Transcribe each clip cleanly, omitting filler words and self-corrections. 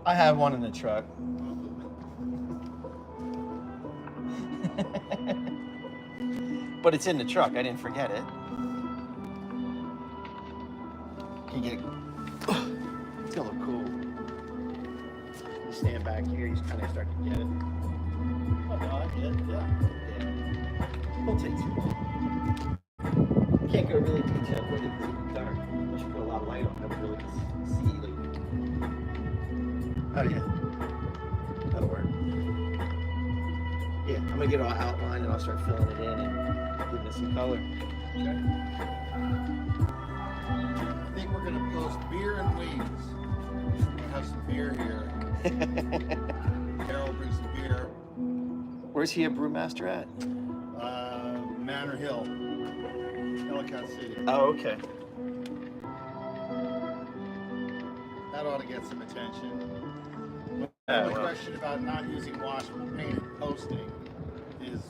I have one in the truck. But it's in the truck. I didn't forget it. Can you get it? It's gonna look cool. You stand back here, you kind of start to get it. Oh, no, I get it, yeah. Won't take too long. Can't go really detailed when it's really dark. Unless you put a lot of light on, I would really see like. Oh yeah, that'll work. Yeah, I'm gonna get it all outlined and I'll start filling it in and giving it some color. Okay. I think we're gonna post beer and wings. We'll have some beer here. Carol brings some beer. Where's he a brewmaster at? Manor Hill, Ellicott City. Oh, okay. That ought to get some attention. The only question about not using washable paint and posting is.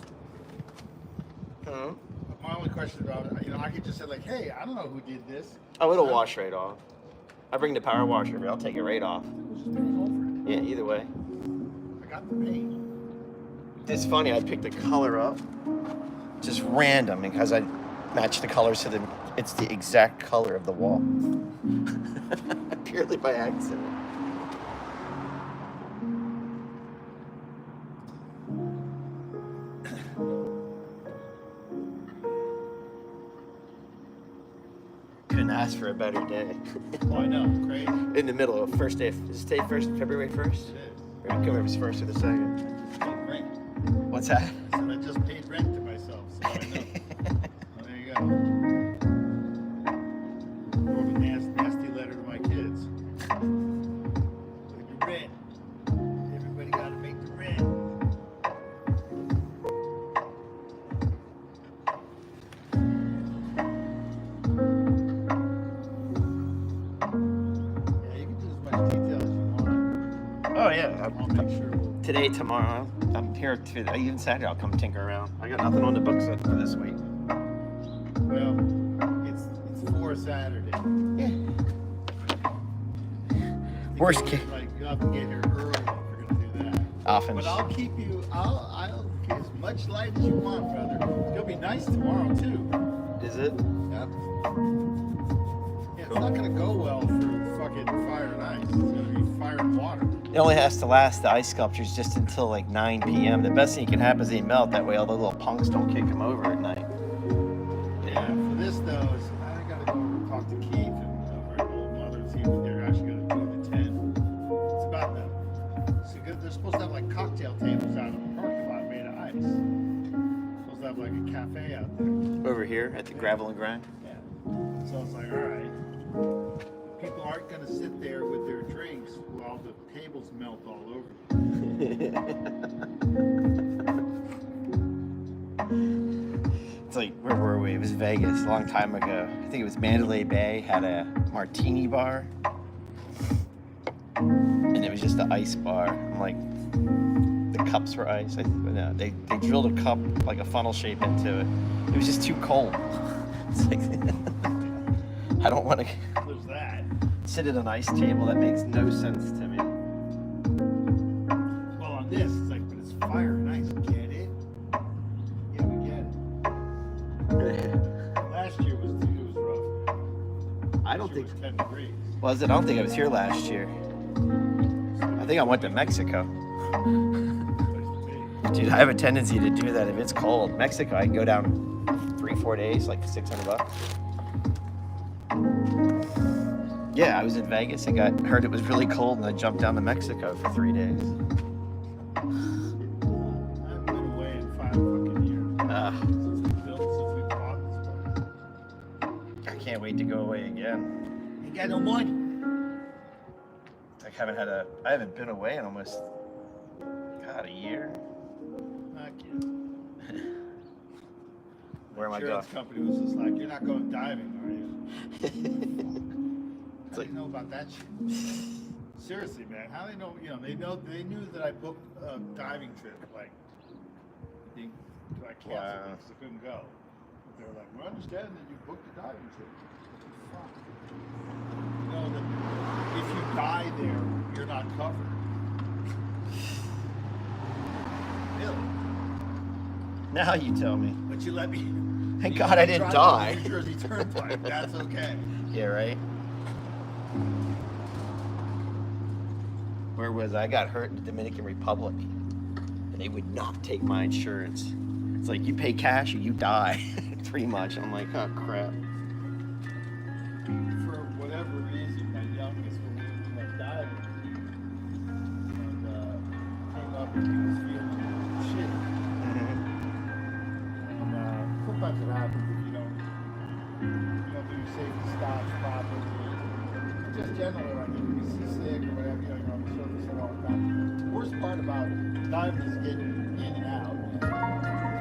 My only question about it, I could just say like, hey, I don't know who did this. Oh, it'll wash right off. I bring the power washer, but I'll take it right off. We'll just paint over it. Yeah, either way. I got the paint. It's funny, I picked the color up, just random, because I matched the colors so that it's the exact color of the wall. Purely by accident. Couldn't ask for a better day. Oh, I know, great. In the middle of first day, is today February 1st? It is. Or come over as 1st or the 2nd? I just paid rent. What's that? I said I just paid rent to myself, so I know. Well, there you go. Wrote a nasty letter to my kids. With the rent. Everybody got to make the rent. Yeah, you can do as much detail as you want. Oh yeah. I'll make sure. Today, tomorrow, I'm here to, even Saturday I'll come tinker around. I got nothing on the books for this week. Well, it's for Saturday. Yeah. Worst case. Like you have to get here early if you're gonna do that. Often. But I'll keep you. I'll get as much light as you want, brother. It's gonna be nice tomorrow too. Is it? Yep. Yeah, it's not gonna go well for fucking fire and ice. It's gonna be fire and water. It only has to last, the ice sculptures, just until like 9 p.m. The best thing can happen is they melt. That way all the little punks don't kick them over at night. Yeah. For this though, I gotta go over and talk to Keith and over at Old Mother and see if they're actually gonna do the tent. It's about that. So they're supposed to have like cocktail tables out in the parking lot made of ice. Supposed to have like a cafe out there. Over here at the gravel and grind. Yeah. So it's like, all right. People aren't gonna sit there with their drinks while the tables melt all over them. It's like, where were we? It was Vegas a long time ago. I think it was Mandalay Bay, had a martini bar. And it was just an ice bar. I'm like, the cups were ice. No, they drilled a cup, like a funnel shape into it. It was just too cold. It's like, I don't want to There's that. sit at an ice table. That makes no sense to me. Well, on this, it's like, but it's fire and ice. Get it? Yeah, we get it. Last year was rough. I don't Last year think. was 10 degrees. Was it? I don't think I was here last year. I think I went to Mexico. Dude, I have a tendency to do that if it's cold. Mexico, I can go down 3-4 days, like $600. Yeah, I was in Vegas and heard it was really cold, and I jumped down to Mexico for 3 days. I haven't been away in 5 fucking years. Since we bought this place. I can't wait to go away again. Ain't got no money. I haven't been away in almost, God, a year. Not yet. Where am I going? Insurance company was just like, you're not going diving, are you? How do like- you know about that shit? Seriously, man. How they know? They knew that I booked a diving trip. Like, I canceled Wow. because I couldn't go. But they were like, we understand that you booked a diving trip. Fuck. You know that if you die there, you're not covered. Really? Now you tell me. But you let me. Thank God I didn't die. New Jersey Turnpike. That's okay. Yeah, right? Where was I? I got hurt in the Dominican Republic. And they would not take my insurance. It's like, you pay cash or you die. Pretty much. I'm like, oh, crap. For whatever reason, my youngest was diving. And came up and he was feeling shit. Mm-hmm. And sometimes it happens if you don't do your safety stops properly. Just generally, like you can be seasick or whatever, you're on the surface and all that. The worst part about diving is getting in and out,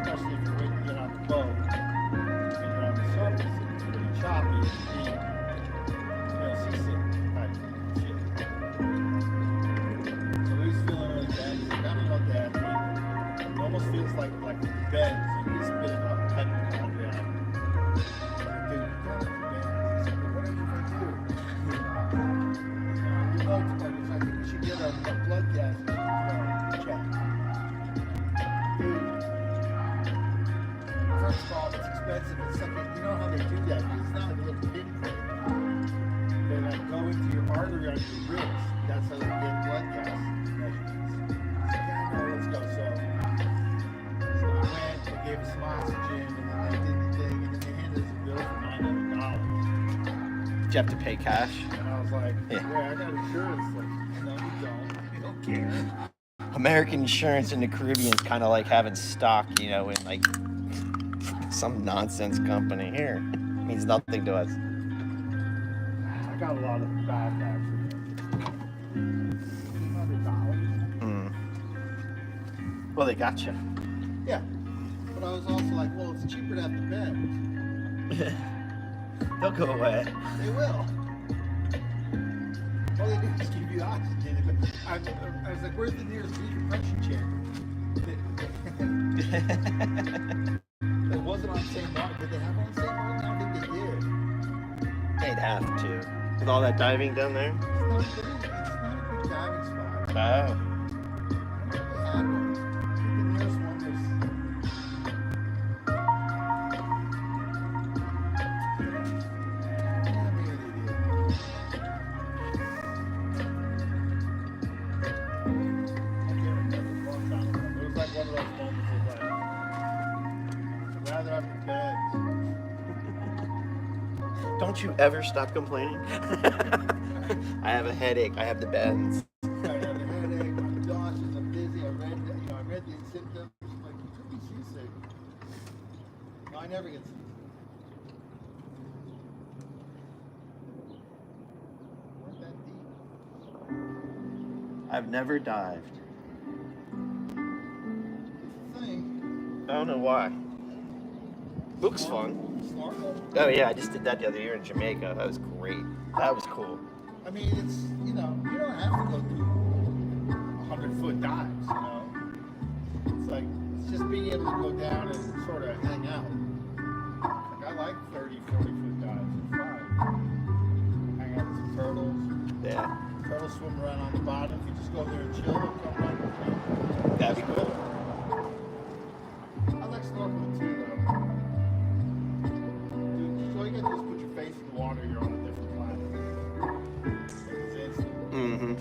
especially if you're waiting to get on the boat and you're on the surface and it's pretty choppy and seasick type shit. So he's feeling really bad. He's like, I don't know, Dad. It almost feels like beds and he's spitting up hypochondriac. Dude, don't have beds. He's like, what are you going to do? I think we should get a blood gas check. Dude, first of all, it's expensive. It's like, you know how they do that? It's not like a little pinprick. They like go into your artery on your wrist. That's how they get blood gas measurements. Yeah, no, let's go. So we went, they gave us some oxygen, and then they did the thing, and then they handed us a bill for $900. Did you have to pay cash? And I was like, yeah, I got insurance. Like, no, you don't. You don't care. American insurance in the Caribbean is kind of like having stock, you know, in like some nonsense company. Here, it means nothing to us. I got a lot of bad actually. $1,500. Well, they got you. Yeah, but I was also like, well, it's cheaper to have the bed. They'll go away. They will. All they do is give you oxygen. I was like, where's the nearest decompression chamber? It wasn't on St. Martin. Did they have one on St. Martin? I don't think they did. They'd have to. With all that diving down there? It's not a good diving spot. Oh. I don't think they had one. I think the nearest one was... Yeah, maybe they did. I can't remember. It was a long time ago. It was like one of those moments of like, I'd rather have the beds. Don't you ever stop complaining? I have a headache. I have the bends. I have a headache, I'm nauseous, I'm dizzy, I read the symptoms, like, you could be seasick. No, I never get seasick. Weren't that deep? I've never dived. It's a thing. I don't know why. Looks fun. Snorkel? Oh yeah, I just did that the other year in Jamaica. That was great. That was cool. I mean, it's, you don't have to go do 100-foot dives, It's like, it's just being able to go down and sort of hang out. Like, I like 30, 40-foot dives. It's fine. Hang out with some turtles. Yeah. Turtles swim around on the bottom. If you just go there and chill, they'll come right with you. That'd be cool. I like snorkeling too, though. Dude, all you gotta do is put your face in the water, you're on a different planet. It's instant. Mm-hmm.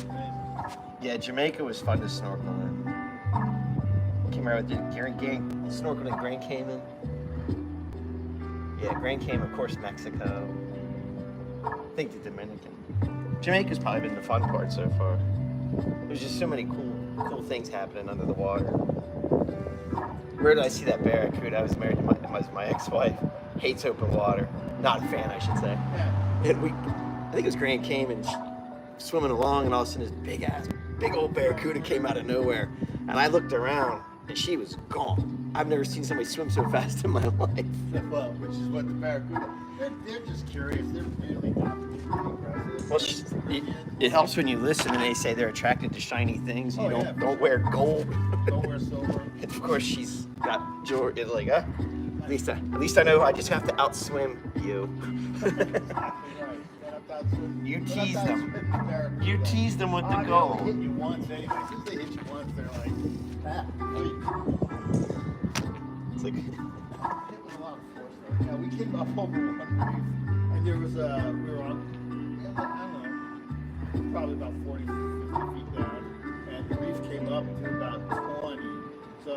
Yeah, Jamaica was fun to snorkel in. Came out with the snorkeled in Grand Cayman. Yeah, Grand Cayman, of course, Mexico. I think the Dominican. Jamaica's probably been the fun part so far. There's just so many cool things happening under the water. Where did I see that barracuda? I was married to my ex-wife. Hates open water. Not a fan, I should say. Yeah. And I think it was Grand Cayman, swimming along, and all of a sudden this big old barracuda came out of nowhere. And I looked around, and she was gone. I've never seen somebody swim so fast in my life. Well, which is what the barracuda, they're just curious. They're really not particularly aggressive. Well, it helps when you listen and they say they're attracted to shiny things. You don't wear gold. Don't wear silver. And of course, she's got jewelry. Like, at least I know I just have to outswim you. Exactly right. You gotta You tease them. You tease them with the They gold. only hit you once anyway. As soon as they hit you once, they're like, ah, wait. It's like, It was a lot of force though. Yeah, we came up over one reef, and there was we were on, I don't know, probably about 40, 50 feet down, and the reef came up to about 20. So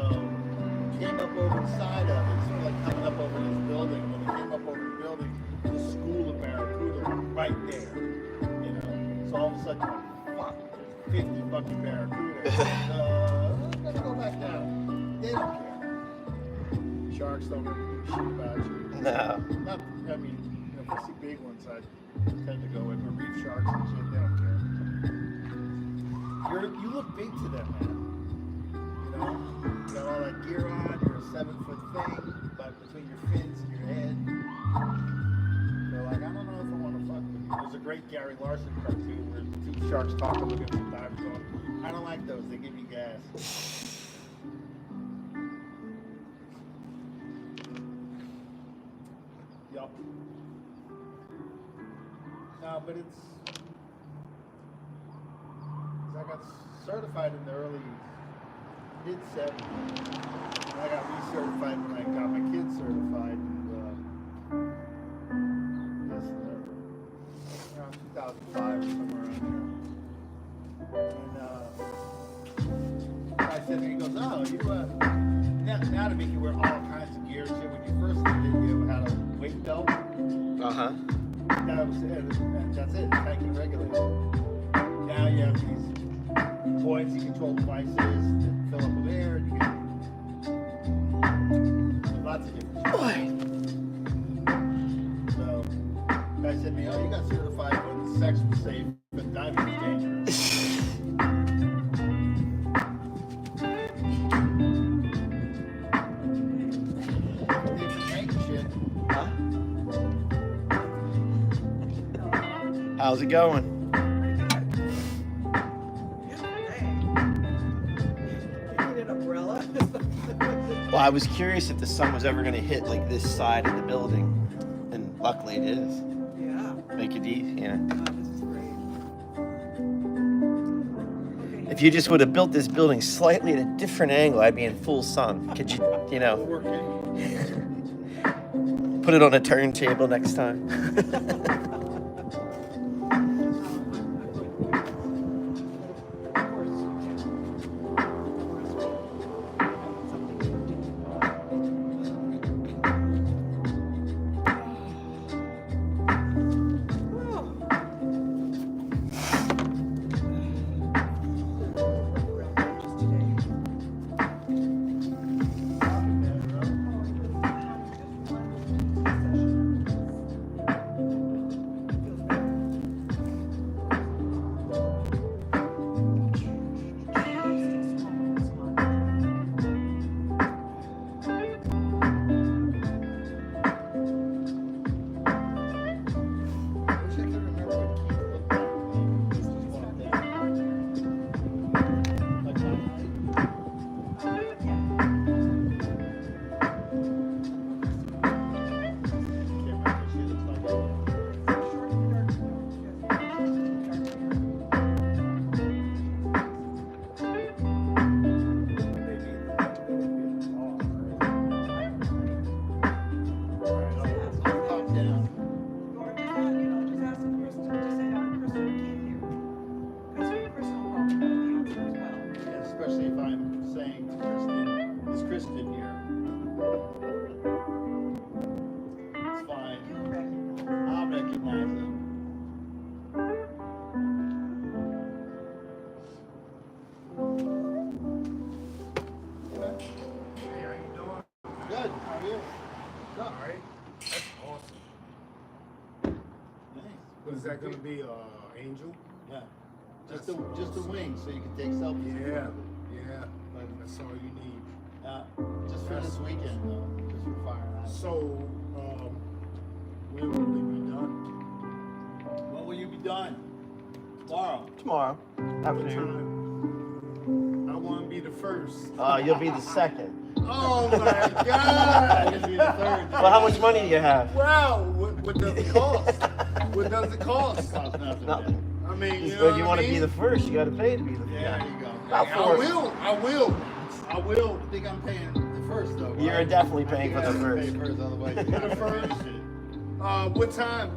it came up over the side of it, sort of like coming up over this building. When it came up over the building, the school of barracuda right there, you know. So all of a sudden, fuck, 50 fucking barracuda. Let's go back down. They don't care. Sharks don't really give a shit about you. no. Not, I mean, you know, if I see big ones, I tend to go in. But reef sharks and shit, they don't care. You look big to them, man. You know, you got all that gear on. You're a 7-foot thing, but between your fins and your head, they're like, I don't know if I want to fuck with you. There's a great Gary Larson cartoon where two sharks talking, looking at the divers, going, I don't like those. They give me gas. Yup. No, but it's. I got certified in the early mid 70s. And I got recertified when I got my kids certified. Around 2005 or somewhere around there. And I said, and he goes, oh, you now to make you wear all kinds of gear and shit. When you first did it, you had a weight belt. Uh-huh. That was it, and that's it, tank and regulator. Now you have these buoyancy control devices that fill up with air, and you get lots of different shit. So, guy said to me, oh, you got certified when sex was safe, but diving was dangerous. Huh? How's it going? Well, I was curious if the sun was ever going to hit like this side of the building, and luckily it is. Yeah. Make it easy, yeah. This is great. Okay. If you just would have built this building slightly at a different angle, I'd be in full sun. Could you, you know, put it on a turntable next time? What is that going to be, Angel? Yeah. Just a wing, so you can take selfies. Yeah, yeah. That's all you need. Just for this weekend, though. Just for fire. So, when will we be done? When will you be done? Tomorrow. Tomorrow. What Afternoon. time? I want to be the first. You'll be the second. Oh my God! You'll be the third. Well, how much money do you have? Wow, what does it cost? What does does it cost? Costs nothing. Nothing. I mean, you Just know if you what want I to be mean? the first, you got to pay to be the first. Yeah, there you go. About I four. will. I will. I think I'm paying the first though. You're right? definitely I paying think for I the have to first. Pay first, otherwise you For the gotta first? finish it.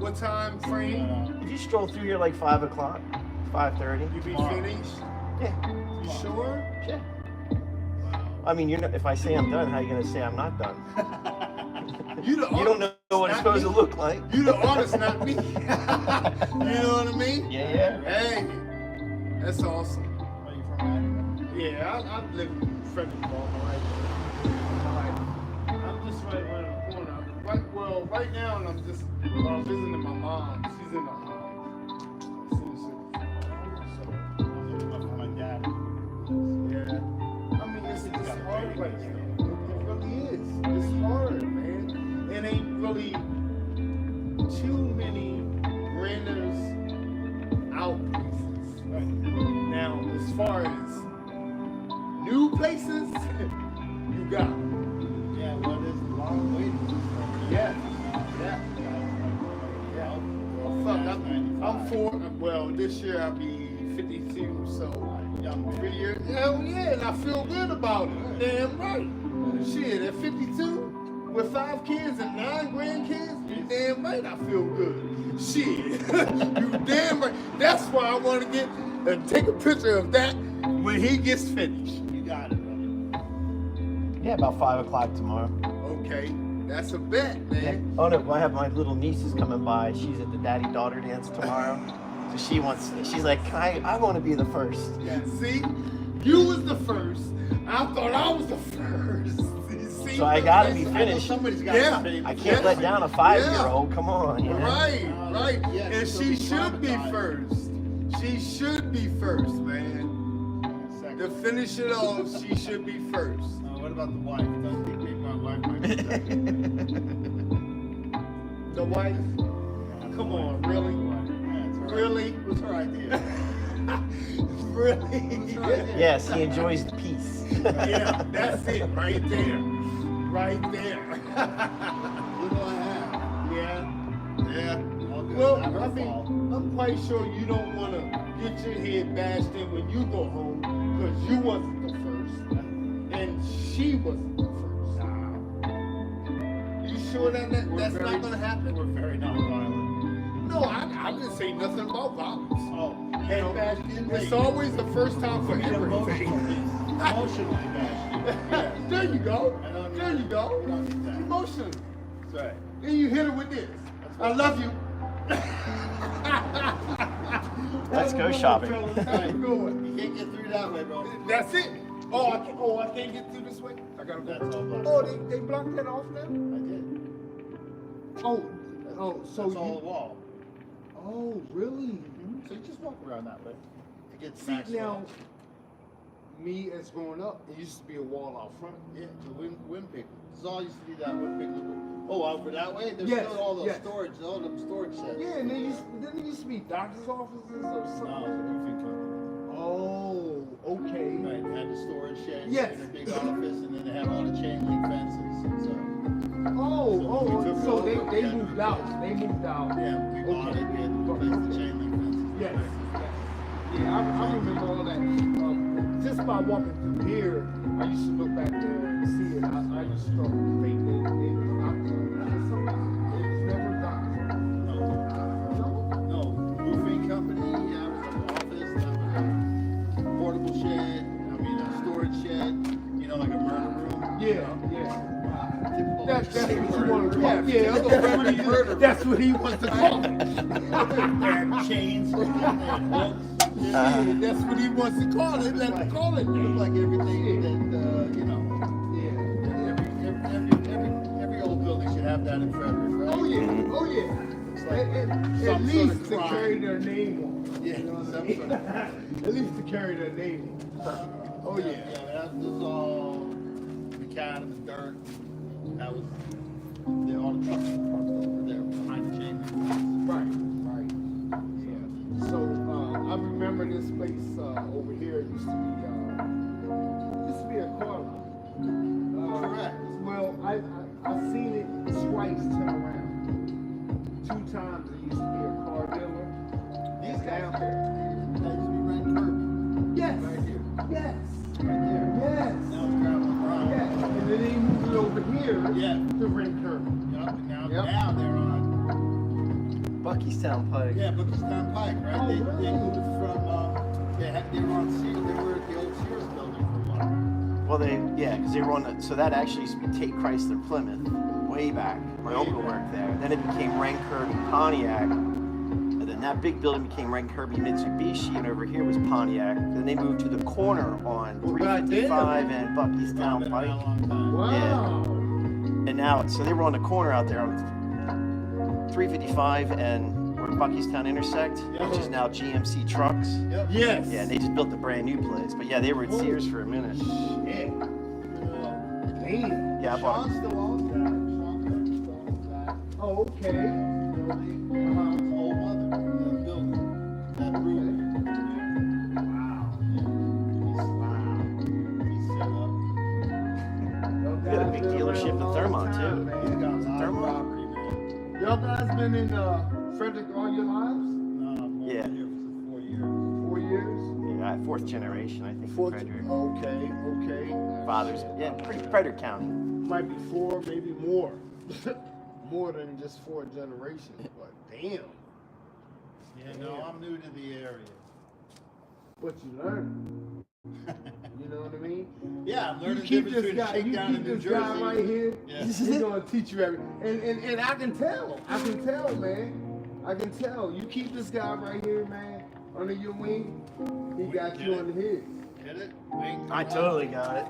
What time frame? If you stroll through here like 5 o'clock, 5:30. You be Tomorrow. finished? Yeah. You sure? Yeah. I mean, you're not, if I say I'm done, how are you gonna say I'm not done? You the You don't know what it's not supposed to me. look like. You the artist, not me. You know what I mean? Yeah. Hey, that's awesome. Are you from America? Yeah, I've lived in Frederick all my life. I'm just right around the corner. Right now I'm just visiting my mom. She's in the My dad. yeah. I mean, it's hard right now. It really is. It's hard, man. It ain't really too many renters out places. Now, as far as new places, you got 'em. Yeah, well, there's a long waiting list. Yeah. Yeah. Well, fuck, I'm 4. Well, this year I'll be 52, so Young 3 years. Hell yeah, and I feel good about it. Damn right. Shit, at 52, with 5 kids and 9 grandkids, you damn right I feel good. Shit, you damn right. That's why I want to get and take a picture of that when he gets finished. You got it, brother. Yeah, about 5 o'clock tomorrow. Okay, that's a bet, Yeah. man. Oh no, I have my little nieces coming by. She's at the daddy-daughter dance tomorrow. So she's like, I want to be the first. Yeah, see, you was the first. I thought I was the first. See, So I gotta be I know finished. somebody's got Yeah. to pay. I can't let down a 5-year-old. Come on, you know? Right, right. Yeah, And she'll she be should be traumatized. first. She should be first, man. To finish it off, she should be first. What about the wife? Don't think maybe my wife might be second. The wife? Come on, really? Yeah, it's her Really? idea. It was her idea. Really? Yes, he enjoys the peace. Yeah, that's it, right there. Right there. What do I have? Yeah, yeah. All good. Well, Not her I mean, fault. I'm quite sure you don't want to get your head bashed in when you go home because you wasn't the first and she wasn't the first. You sure that's not going to happen? We're very nonviolent. No, I didn't say nothing about violence. Oh, You know, it's always the first time for everything. Emotionally bashed. There you go. I don't There need you that. go. We don't need that. Emotion. That's right. Then you hit it with this. I love you. Let's go shopping. How you going? You can't get through that way, bro. That's it. Oh, I can't get through this way. I gotta go. That's all blocked. Oh, they blocked that off now. I did. Oh, so That's all you. the wall. Oh, really? So you just walk around that way to get See snacks. now, me as growing up, it used to be a wall out front. Yeah, the wind picker. This is all used to be that wind picker. Oh, over that way? There's Yes, still all those yes. storage, all them storage sheds. Yeah, and then there used to be doctor's offices or No, something. it's a roofing company. Oh, okay. Right, they had the storage sheds Yes. and a big office, and then they had all the chain link fences. And so, So they moved out. They moved out. yeah, we bought it. We had to replace the chain link fences. Yes. Yeah, I remember all that. Just by walking through here, I used to look back there and see it. I used to start to think that it was doctor. For some reason, it was never doctor. No, roofing company. Yeah, I was in the office. That was a portable shed. I mean, a storage shed. You know, like a murder room. Yeah. Typical That's what you murder want to room. call it. Yeah, that's what he wants to call it. They had chains. They had hooks. Yeah, that's what he wants to call it. Let him call it. Looked like everything that you know. Yeah. Every old building should have that in Frederick, right? Oh yeah. Oh yeah. It's like At some least sort of to crime. carry their name on. Yeah, You know what I some mean? sort of- At least to carry their name on. Oh yeah. Yeah, that was all the cat and the dirt. That was all the trucks were parked over there behind the chain link. Right. Yeah. So I remember this place over here used to be a car lot. Correct. Well, I've seen it twice turn around. 2 times it used to be a car dealership. down there. That used to be Red Kirby. Yes. Right here. Yes. Right there. Yes. Now it's gravel and rock. Yes. And then they moved it over here Yeah. to Red Kirby. Yup, and now, Yep. now they're on, Buckystown Pike. yeah, Buckystown Pike, right? Oh, they really? moved from, they were on Sears, they were at the old Sears building for a while. Well, because they were on the, so that actually used to be Tate Chrysler Plymouth, way back. My Way uncle back. worked there. Then it became Rank Kirby Pontiac. And then that big building became Rank Kirby Mitsubishi, and over here was Pontiac. Then they moved to the corner on Well, back then, 355 and Buckystown Been Pike. around a long time. Wow. And now, so they were on the corner out there on 355 and where Buckystown intersect, Yeah. which is now GMC Trucks. Yep. Yes. Yeah, and they just built a brand new place. But yeah, they were at Sears for a minute. Shit. Damn. Yeah, I bought Sean's still owns that. Sean still owns that Oh, okay. building. His old mother, that building, that room. Wow. He's set up. We got a big dealership in Thermont, too. He's got a lot of Thermal? property, man. Y'all guys been in Frederick all your lives? I've Yeah. been here for 4 years. 4 years? Yeah, fourth generation, I think. Fourth. Frederick. Okay. Fathers, yeah, pretty Frederick County. Might be 4, maybe more. More than just 4 generations, but damn. Yeah, no, I'm new to the area. But you learn. You know what I mean? Yeah, I'm You learning the keep difference this between guy, shakedown you and keep New this guy Jersey. right here. Yeah. He's gonna teach you everything. And I can tell. I can tell, man. I can tell. You keep this guy right here, man, under your wing. He got you under his. Get it? Wing. I totally got it.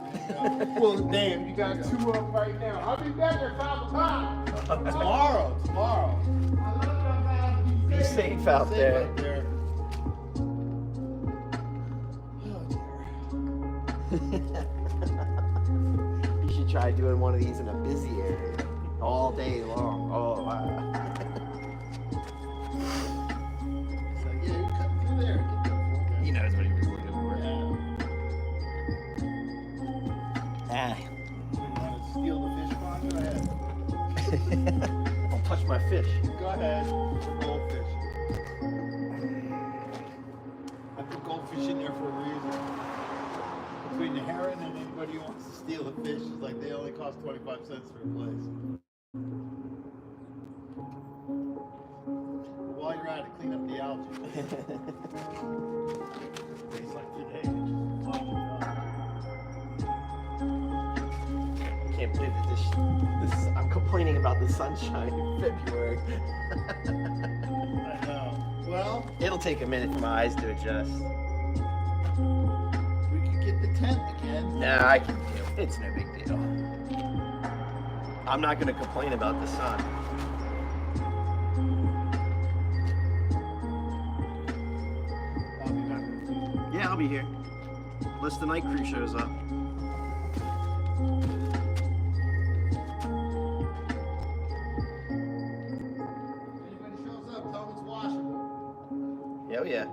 Well, damn, you got 2 up right now. I'll be back at 5 o'clock. Tomorrow. I love y'all guys. Be safe out Safe there. out there. You should try doing one of these in a busy area all day long. Oh, wow. It's like, yeah, you cut through there. Get that full He knows what he was looking for. Yeah. Ah. You want to steal the fish pond? Go ahead. Don't touch my fish. Go ahead. Goldfish. I put goldfish in there for a reason. Between the heron and anybody who wants to steal the fish, it's like they only cost 25 cents for a place. But while you're at it, clean up the algae. It's like today. It's just Can't believe that this I'm complaining about the sunshine in February. I know. Well, It'll take a minute for my eyes to adjust. we could get the tent again. Nah, I can do it. It's no big deal. I'm not going to complain about the sun. I'll be back with you. Yeah, I'll be here. Unless the night crew shows up. If anybody shows up, tell them it's washable. Yeah, oh yeah.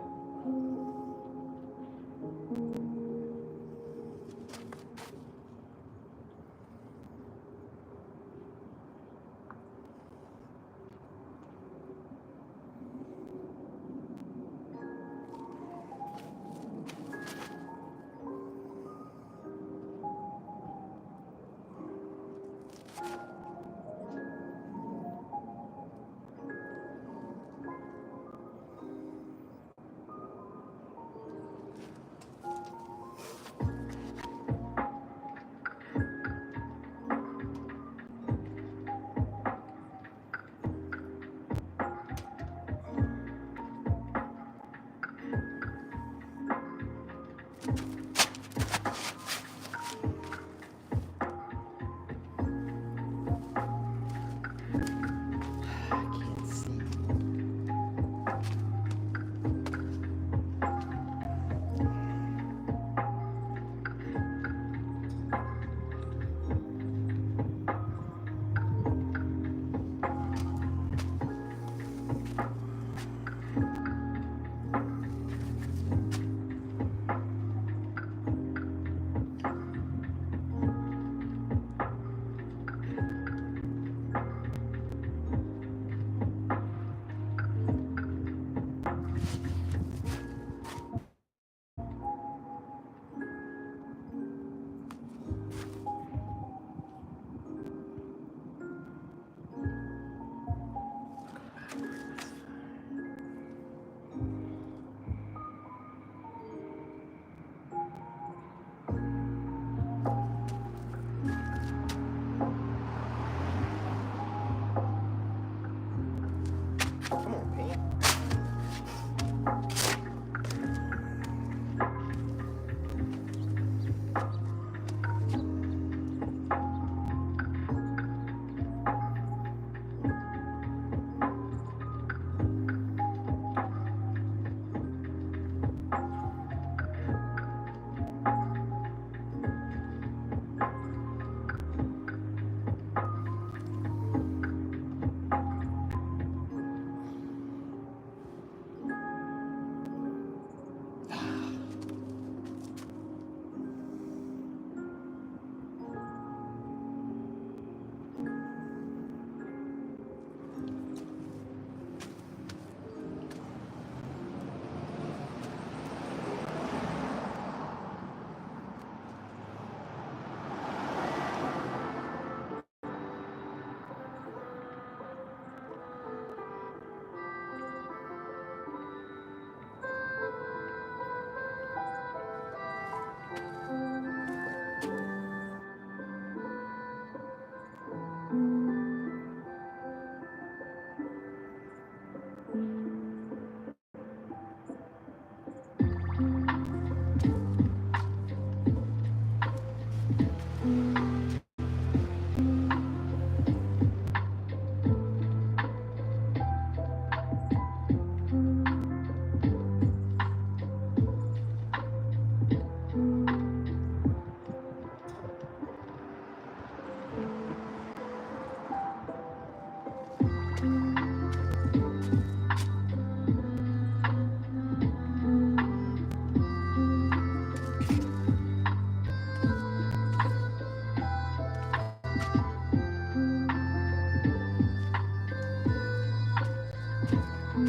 Boy,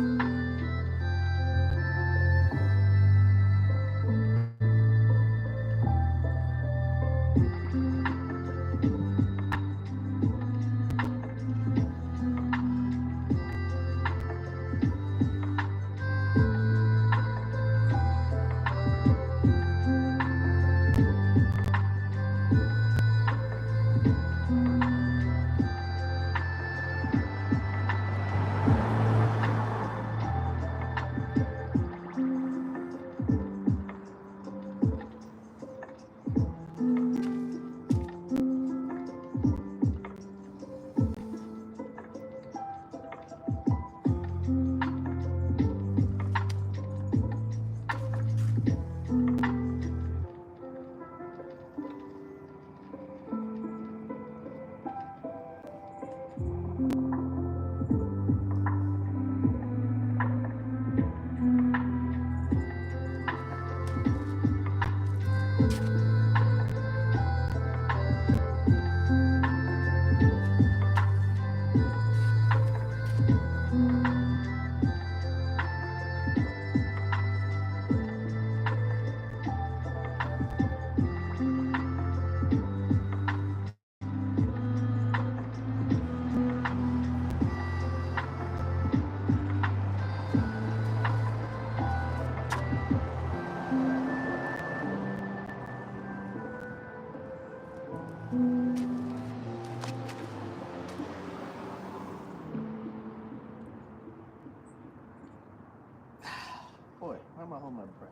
why am I holding my breath?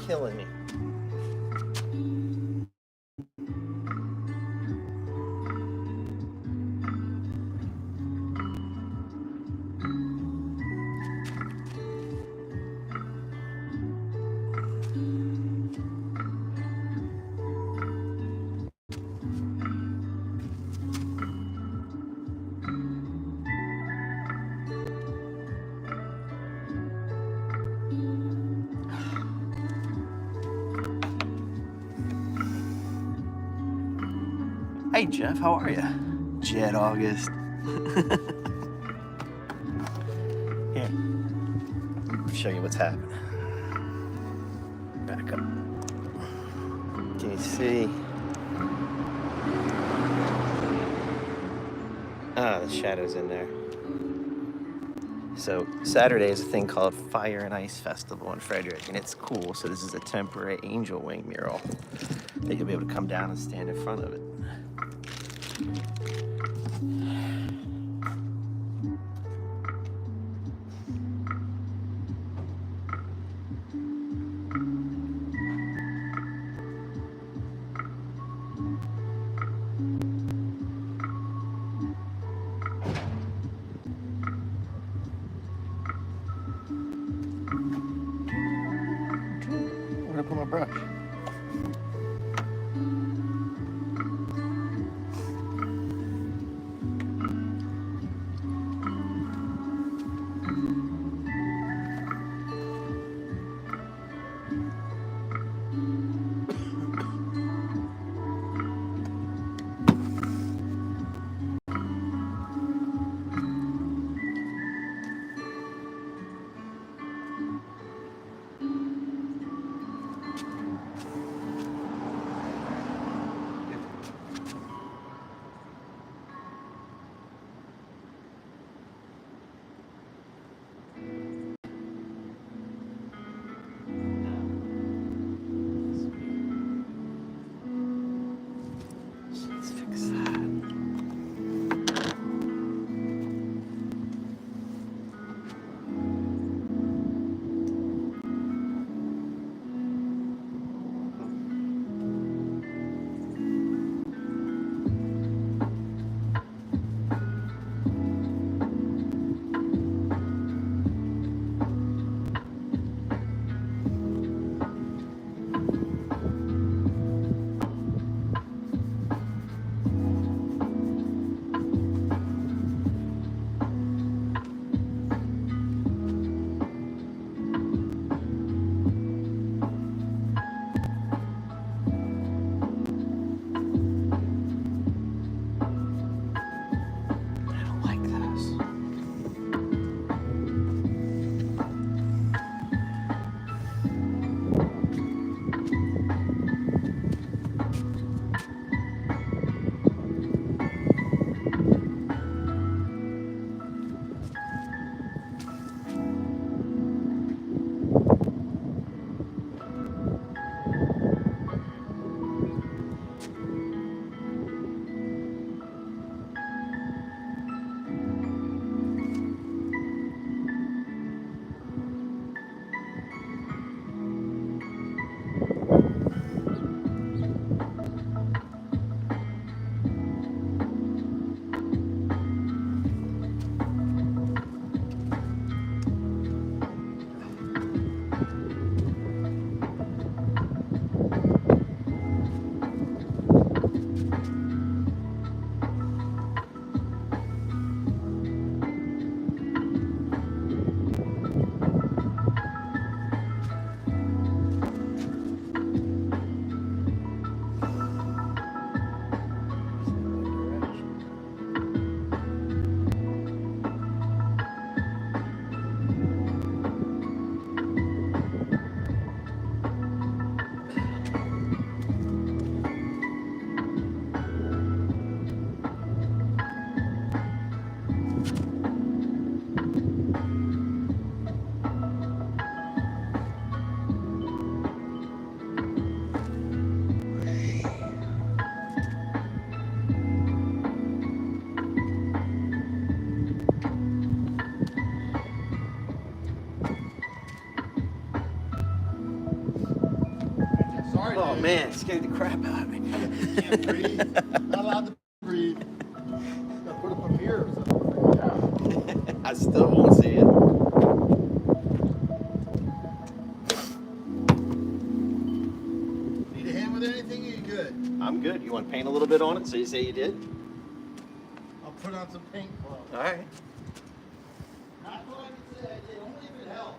Killing me. Hey Jeff, how are you? Jet August. Here, let me show you what's happening. Back up. Can you see? Ah, the shadow's in there. So Saturday is a thing called Fire and Ice Festival in Frederick, and it's cool. So this is a temporary angel wing mural that you'll be able to come down and stand in front of it. Where'd I put my brush? Oh man, it scared the crap out of me. Can't breathe. Not allowed to breathe. Gotta put up a mirror or something. Yeah. I still won't see it. Need a hand with anything? Or you good? I'm good. You want to paint a little bit on it so you say you did? I'll put on some paint clothes. All right. Not going to say I did, only if it helps.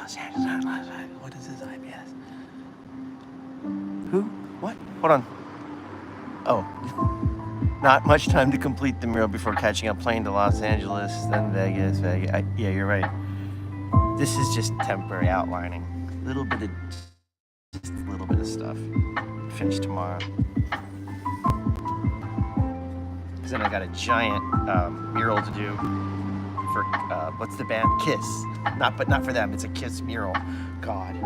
Los Angeles. What is this IPS? Who? What? Hold on. Oh. Not much time to complete the mural before catching a plane to Los Angeles, then Vegas. Yeah, you're right. This is just temporary outlining. Just a little bit of stuff. Finish tomorrow. Because then I got a giant mural to do for what's the band? Kiss. Not for them. It's a Kiss mural. God.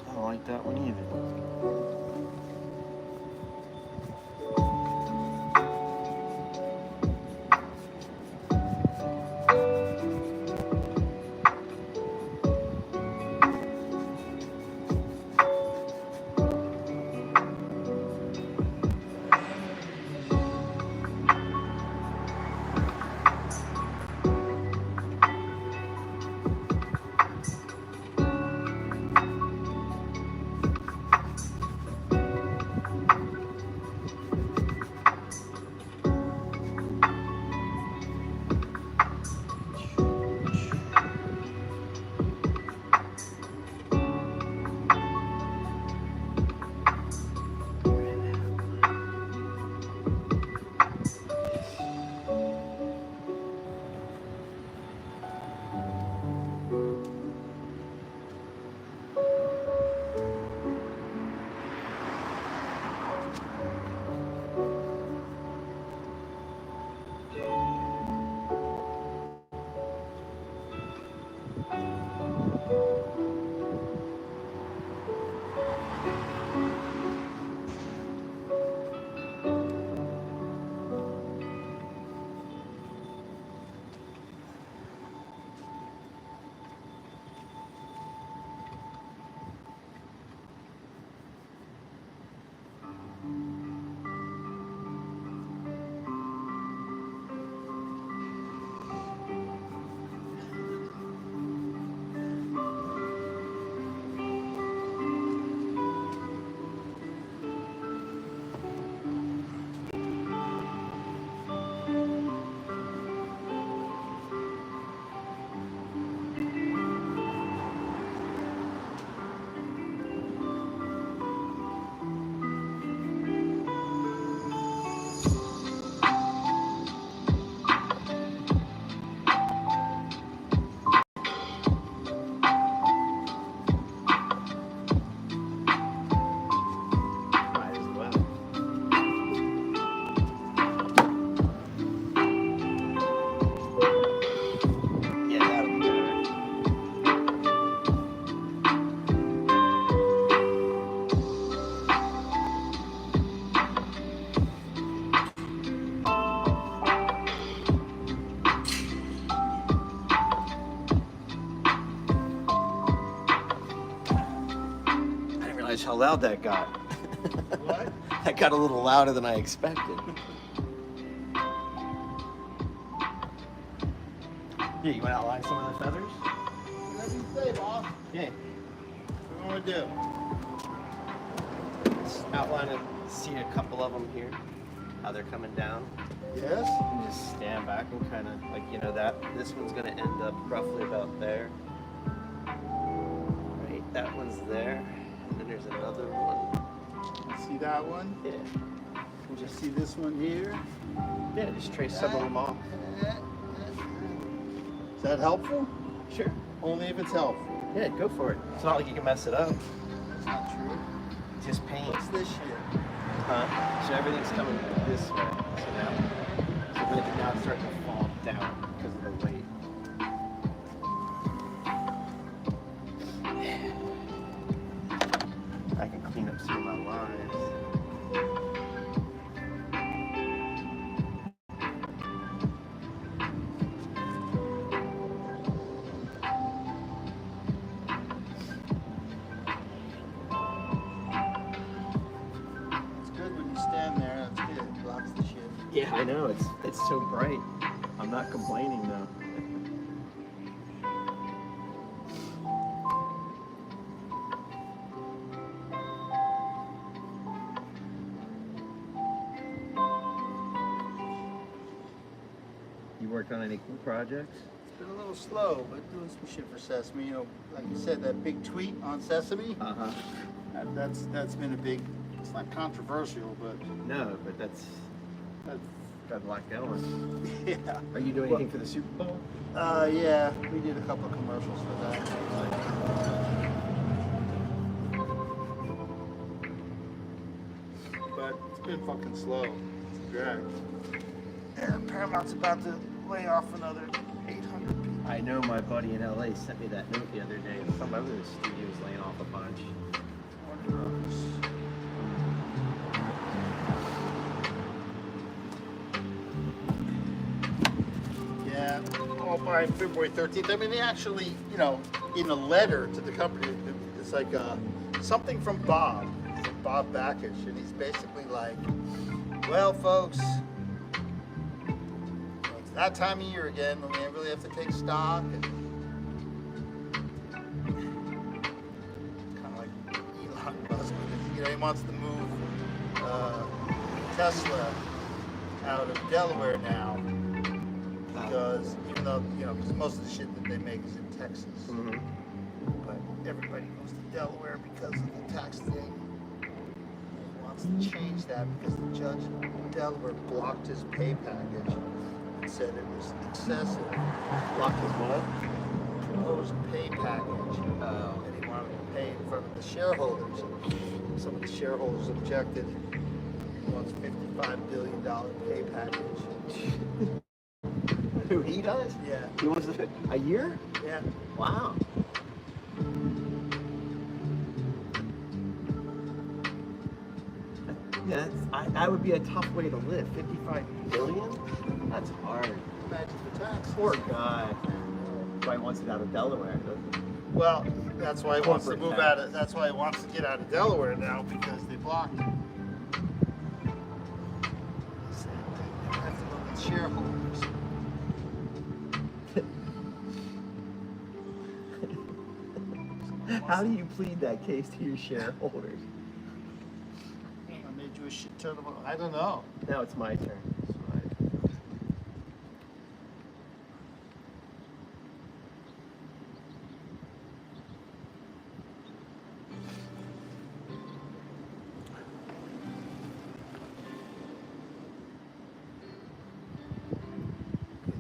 I don't like that one either. how loud that got. What? That got a little louder than I expected. Yeah, you want to outline some of the feathers? Whatever you say, boss. Yeah. What do you want to do? Just outline it, see a couple of them here, how they're coming down. Yes? And just stand back and kind of, like, you know, this one's going to end up roughly about there. Right, that one's there. And then there's another one. See that one? Yeah. And just see this one here? Yeah, just trace some of them off. Is that helpful? Sure. Only if it's helpful. Yeah, go for it. It's not like you can mess it up. That's not true. Just paint. What's this shit? Huh? So everything's coming this way. So now it's starting to fall down because of the weight. I can clean up some of my lines. It's good when you stand there. That's good. It blocks the shit. Yeah, I know. It's so bright. I'm not complaining though. You worked on any cool projects? It's been a little slow, but doing some shit for Sesame. You know, like you said, that big tweet on Sesame. Uh-huh. That's been a big. It's not controversial, but No, but that's got a lot going. yeah. Are you doing anything for the Super Bowl? Yeah, we did a couple of commercials for that. But it's been fucking slow. It's a drag. And Paramount's about to lay off another 800 people. I know my buddy in LA sent me that note the other day. Some other studio's laying off a bunch. Yeah, all by February 13th. I mean, they actually, you know, in a letter to the company, it's like something from Bob Backish, and he's basically like, well, folks, it's that time of year again when we really have to take stock, and kind of like Elon Musk, you know, he wants to move Tesla out of Delaware now. Because even though, you know, because most of the shit that they make is in Texas, but everybody goes to Delaware because of the tax thing. He wants to change that because the judge in Delaware blocked his pay package and said it was excessive. Blocked his what? Proposed pay package, and he wanted to pay in front of the shareholders. Some of the shareholders objected. He wants $55 billion pay package. Who, he does? Yeah. He wants to, a year? Yeah. Wow. Yeah, that would be a tough way to live. 55 billion? That's hard. Imagine the tax. Poor guy. Probably wants it out of Delaware, doesn't he? Well, that's why he wants to Corporate move tax. out of. That's why he wants to get out of Delaware now because they blocked him. He said they have to look at shareholders. How do you plead that case to your shareholders? I made you a shit ton of. I don't know. Now it's my turn.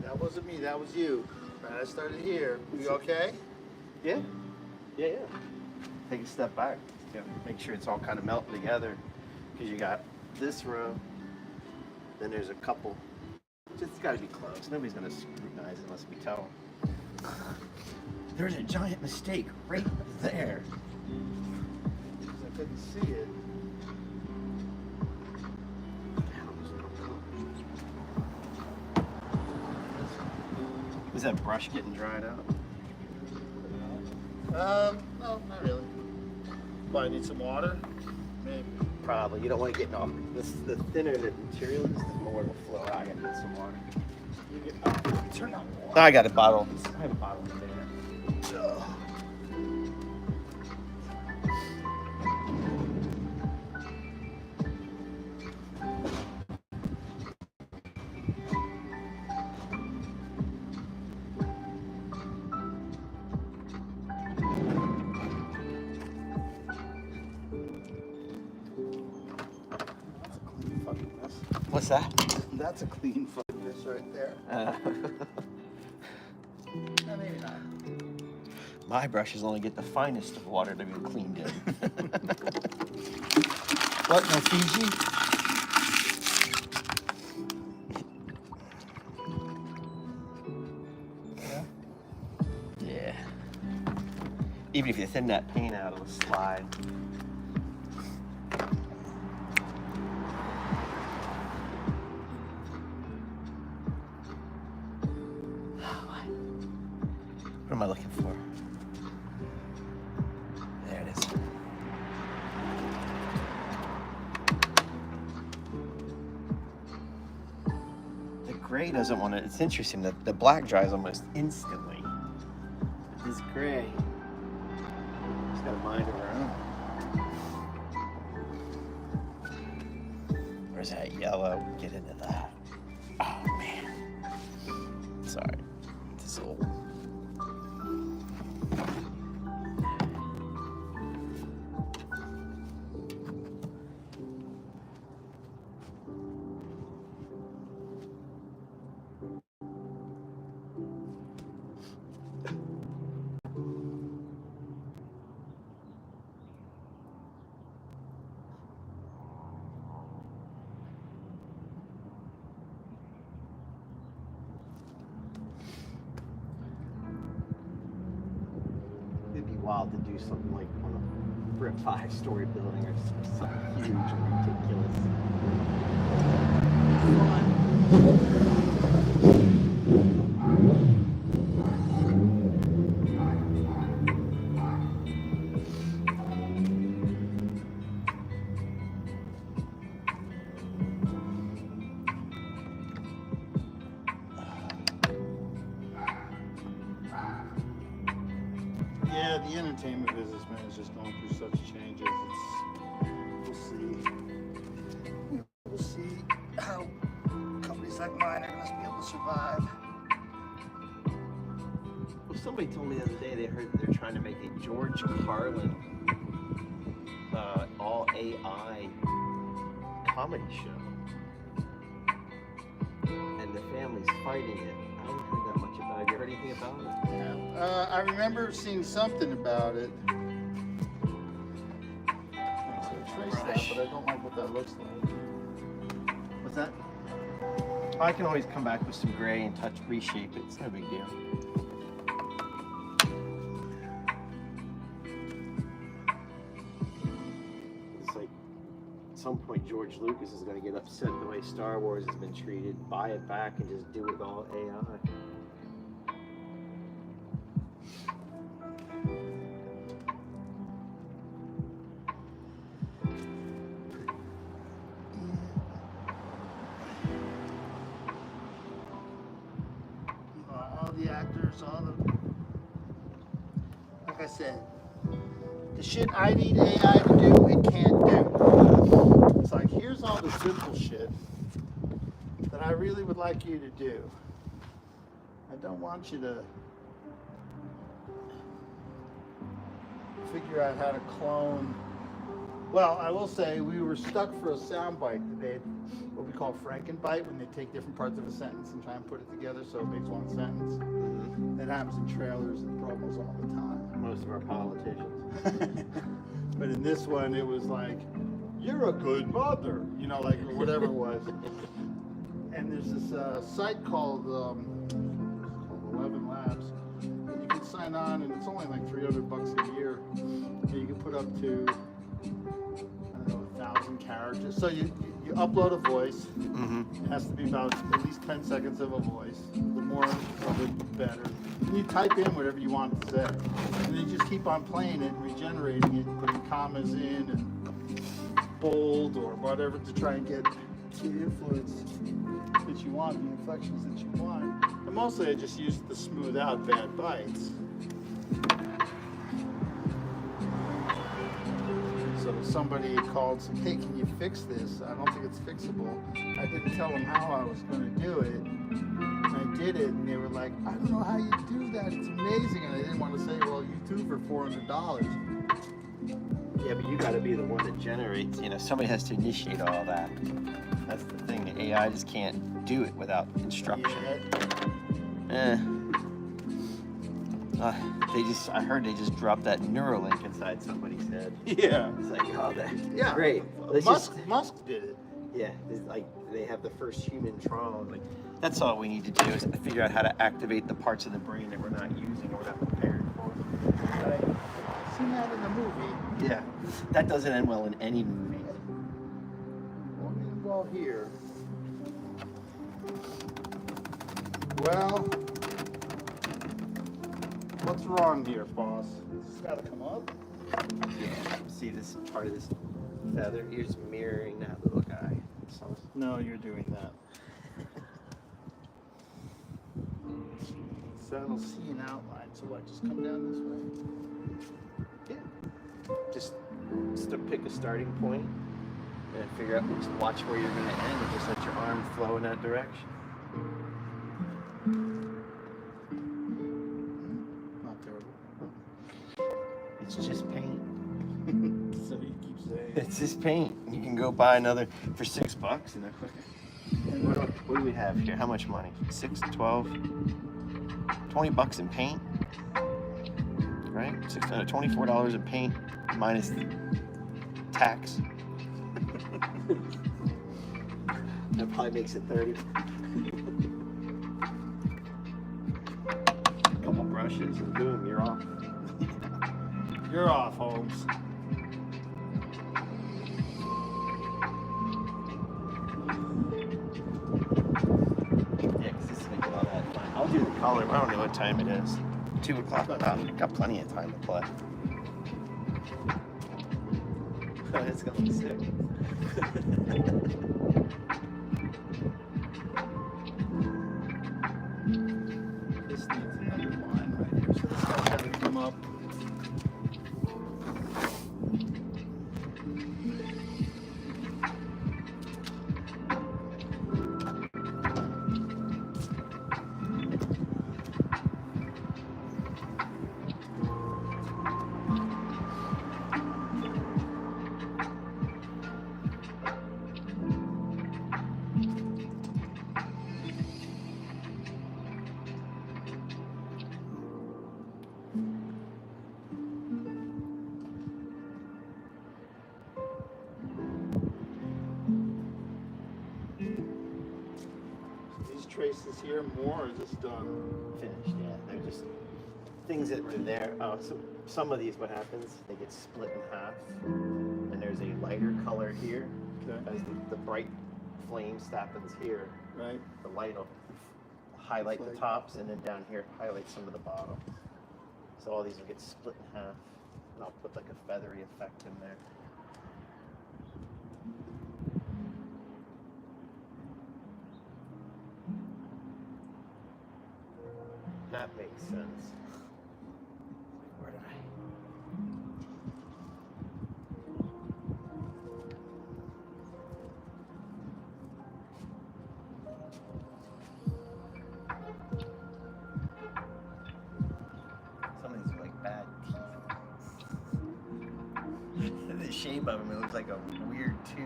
That wasn't me. That was you. Right, I started here. You okay? Yeah. Yeah, yeah. Take a step back. Yeah. Make sure it's all kind of melting together. Because you got this row. Then there's a couple. It's got to be close. Nobody's going to scrutinize it unless we tell them. There's a giant mistake right there. Because I couldn't see it. Was that brush getting dried out? No, not really. Why, need some water? Maybe. Probably. You don't want to get off. The thinner the material is, the more it'll flow. I gotta get some water. Turn on the water. I got a bottle. I have a bottle in there. What's that? That's a clean fucking mess right there. No, maybe not. My brushes only get the finest of water to be cleaned in. What, no Fiji? Yeah. Yeah. Even if you thin that paint out, it'll slide. What am I looking for? There it is. The gray doesn't want to, it's interesting that the black dries almost instantly. But this gray, it's got a mind of her own. Where's that yellow? Get into that. Oh man. Sorry. This old. It'd be wild to do something like for a 5-story building or something huge and ridiculous. Yeah, the entertainment business, man, is just going through such changes. We'll see how companies like mine are going to be able to survive. Well, somebody told me the other day they're trying to make a George Carlin all AI comedy show, and the family's fighting it. I haven't heard that much about it. Have you heard anything about it? Yeah. I remember seeing something about it. So trace that, but I don't like what that looks like. What's that? I can always come back with some gray and reshape it. It's no big deal. It's like at some point George Lucas is going to get upset the way Star Wars has been treated, buy it back and just do it all AI. All the actors, like I said, the shit I need AI to do, it can't do. It's like, here's all the simple shit that I really would like you to do. I don't want you to figure out how to clone. Well, I will say we were stuck for a soundbite today, what we call Frankenbite, when they take different parts of a sentence and try and put it together so it makes one sentence. That happens in trailers and promos all the time. Most of our politicians. But in this one, it was like, you're a good mother, you know, like, or whatever it was. And there's this site called 11 Labs. And you can sign on, and it's only like $300 a year. And you can put up to, I don't know, 1,000 characters. So you upload a voice. Mm-hmm. It has to be about at least 10 seconds of a voice. The more of it, the better. And you type in whatever you want to say. And then you just keep on playing it and regenerating it, putting commas in and bold or whatever to try and get the influence that you want, the inflections that you want. And mostly I just use it to smooth out bad bites. So somebody called and said, hey, can you fix this? I don't think it's fixable. I didn't tell them how I was going to do it. And I did it, and they were like, I don't know how you do that. It's amazing. And I didn't want to say, well, you do for $400. Yeah, but you got to be the one that generates. Somebody has to initiate all that. That's the thing. The AI just can't do it without instruction. I heard they just dropped that Neuralink inside somebody's head. Yeah. It's like, oh, that. Yeah. Great. Musk did it. Yeah, it's like they have the first human trial. Like, that's all we need to do is figure out how to activate the parts of the brain that we're not using or we're not prepared for. I've seen that in the movie. Yeah, that doesn't end well in any movie. Won't end well here. Well, what's wrong here, boss? It's got to come up. Yeah, see this part of this feather? You're just mirroring that little guy. So, No, you're doing that. So I don't see an outline. So what? Just come down this way. yeah. Just to pick a starting point and figure out, just watch where you're going to end and just let your arm flow in that direction. Not terrible. It's just paint. So you keep saying. It's just paint. You can go buy another for $6 and what do we have here? How much money? 6, 12, $20 in paint, right? $24 in paint minus tax. That probably makes it 30. A couple brushes and boom, you're off. You're off, Holmes. Yeah, because this is making all that fun. I'll do the color, but I don't know what time it is. 2 o'clock. Got plenty of time to play. Oh, it's gonna look sick. This needs another line right here. So this guy's got to come up. These traces here more, or is this done? Finished, yeah. They're just things that were there. Oh, so some of these, what happens? They get split in half, and there's a lighter color here. Okay. As the bright flames happens here, Right. the light will highlight the tops, and then down here highlight some of the bottom. So all these will get split in half, and I'll put like a feathery effect in there. That makes sense. Where did some of these are like bad teeth. The shape of them, it looks like a weird tooth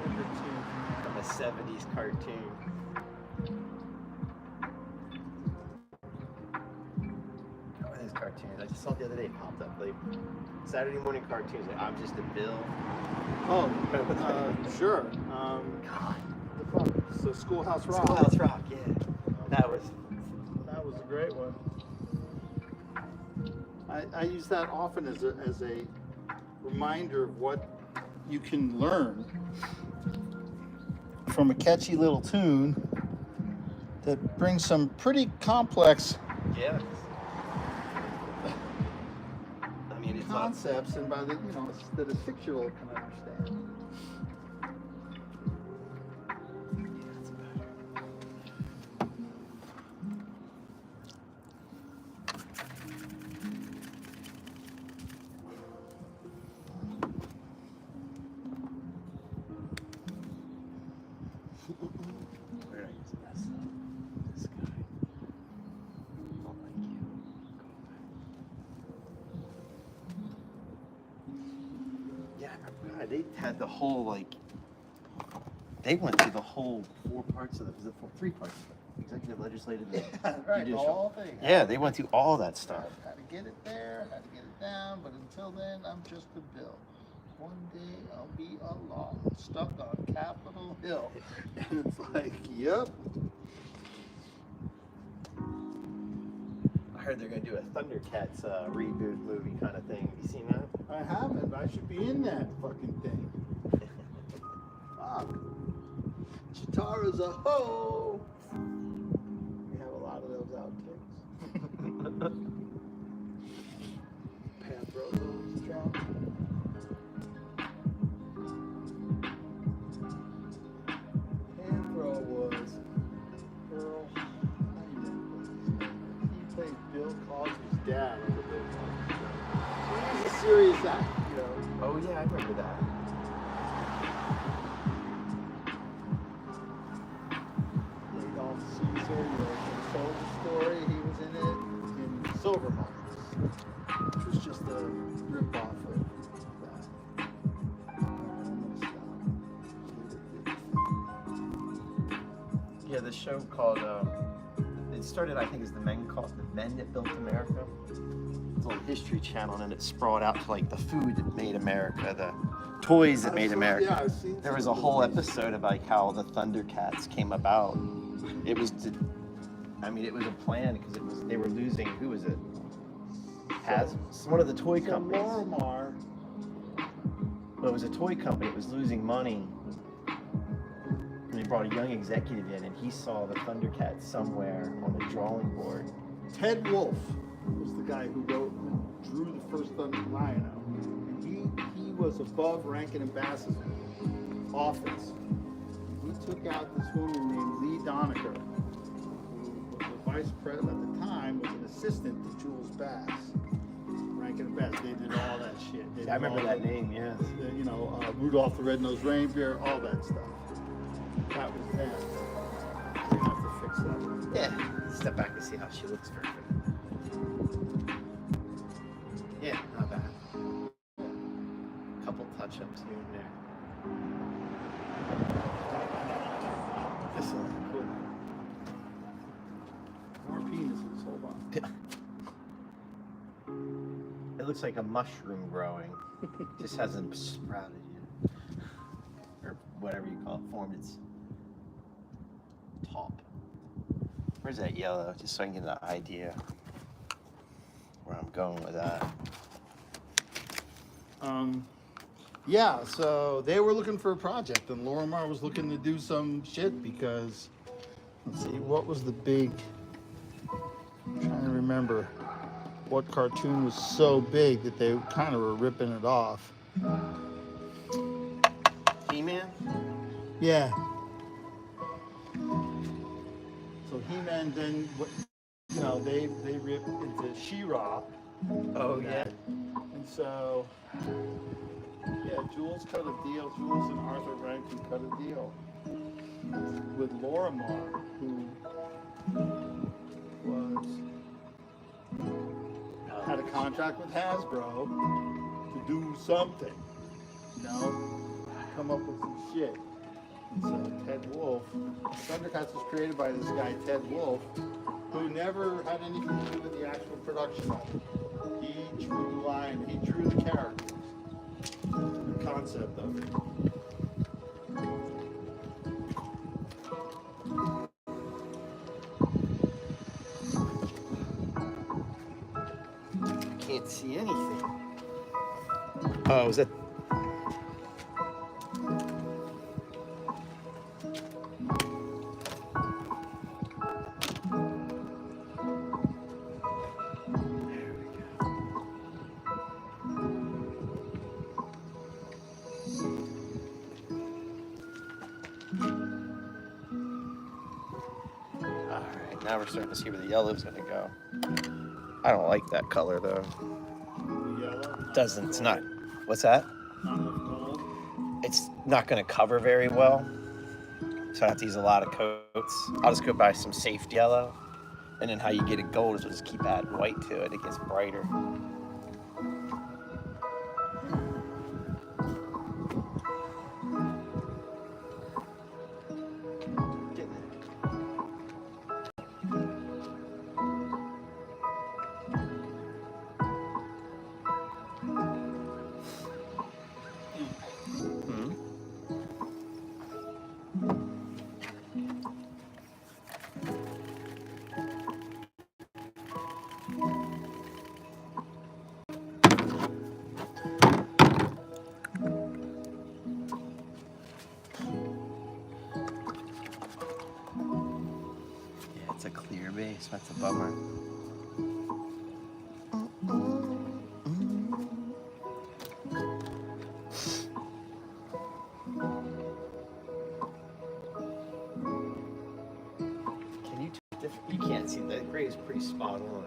from a 70s cartoon. Cartoons. I just saw the other day popped up like Saturday morning cartoons. Like, I'm just a Bill. Oh, sure. God. The fuck? So Schoolhouse Rock. Schoolhouse Rock, yeah. That was a great one. I use that often as a reminder of what you can learn from a catchy little tune that brings some pretty complex Yeah. I mean, it's not. concepts, and by the that a 6-year-old can understand. Where did I use this? This guy. Don't like you. Go away. Yeah, I remember. They had the whole like. They went through the whole 4 parts of the. Was it 3 parts? Executive, legislative, and Right, the judicial. whole thing. Yeah, they went through all that stuff. How to get it there, how to get it down, but until then, I'm just a bill. One day I'll be a law stuck on Capitol Hill. And it's like, yep. I heard they're gonna do a Thundercats reboot movie kind of thing. Have you seen that? I haven't. I should be in that fucking thing. Fuck. Chitara's a hoe. We have a lot of those outtakes. Panthro going strong. Panthro was Earl Hyman. He played Bill Cosby's dad on the Bill Cosby show. He's a serious actor, you know. Oh yeah, I remember that. Adolf Caesar, the soldier story, he was in it, in Silver Mines, which was just a rip-off of that. Yeah, the show called. It started, I think, as the Men That Built America. It's on History Channel, and it sprawled out to like the food that made America, the toys that made America. Yeah, I've seen There was a whole episode of like how the Thundercats came about. It was, it was a plan because they were losing. Who was it? One of the toy companies. Lorimar, Well, it was a toy company. It was losing money. And they brought a young executive in, and he saw the Thundercats somewhere on the drawing board. Ted Wolfe was the guy who drew the first Thunder Lion out. And he was above ranking ambassador office. He took out this woman named Lee Donaker, who was the vice president at the time, was an assistant to Jules Bass. Rankin and Bass, they did all that shit. I remember that name, yeah. Rudolph the Red-Nosed Reindeer, all that stuff. That was them. You have to fix that. Yeah. Step back and see how she looks for her. Yeah, not bad. Couple touch-ups here and there. This one, cool. More penises, hold on. It looks like a mushroom growing. Just hasn't sprouted yet. Or whatever you call it, formed its top. Where's that yellow? Just so I can get an idea where I'm going with that. Yeah, so they were looking for a project, and Lorimar was looking to do some shit because, let's see, what was the big, I'm trying to remember what cartoon was so big that they kind of were ripping it off. He-Man? Yeah. So He-Man then, they ripped into She-Ra. Oh, yeah. And so, yeah, Jules cut a deal. Jules and Arthur Rankin cut a deal with Lorimar, who had a contract with Hasbro to do something, come up with some shit. And so Ted Wolfe, Thundercats was created by this guy Ted Wolfe, who never had anything to do with the actual production of it. He drew the line, he drew the characters, the concept of it. Can't see anything. Oh, is that? now we're starting to see where the yellow's gonna go. I don't like that color though. The yellow. Doesn't, it's not, what's that? Not enough gold. It's not gonna cover very well. So I have to use a lot of coats. I'll just go buy some safe yellow. And then how you get it gold is we'll just keep adding white to it. It gets brighter. It's a clear base. That's a bummer. Can you tell different? You can't see that gray is pretty spot on.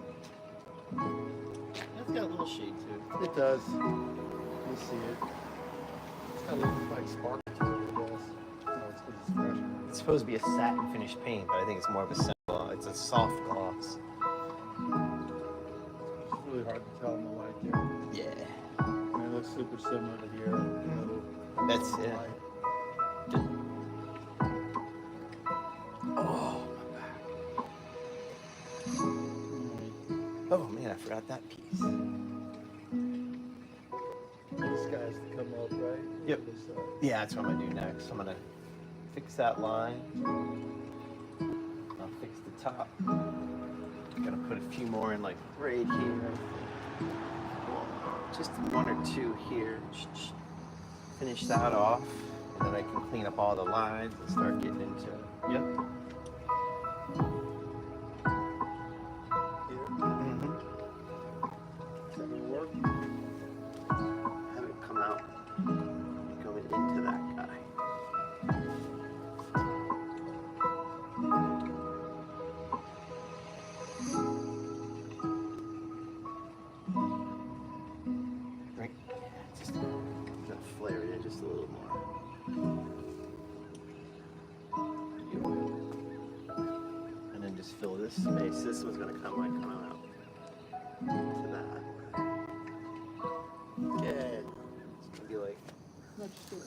That's got a little shade too. It does. You see it. It's got a little like spark to it, I guess. No, it's because it's fresh. It's supposed to be a satin finish paint, but I think it's more of a simple. It's a soft gloss. It's really hard to tell in the light there. Yeah. I mean, it looks super similar to here. That's it. Oh, my back. Oh man, I forgot that piece. This guy has to come up, right? Yep. This, Yeah, that's what I'm gonna do next. I'm gonna fix that line. I'll fix the top. Gonna put a few more in like right here. Just one or two here. Finish that off. And then I can clean up all the lines and start getting into it. Yep. here. Mm-hmm. Is that gonna work? Have it come out going into that guy. Right. Just gonna flare it in just a little more. And then just fill this space. This one's gonna come out to that. Good. It's gonna be like, no, just do it.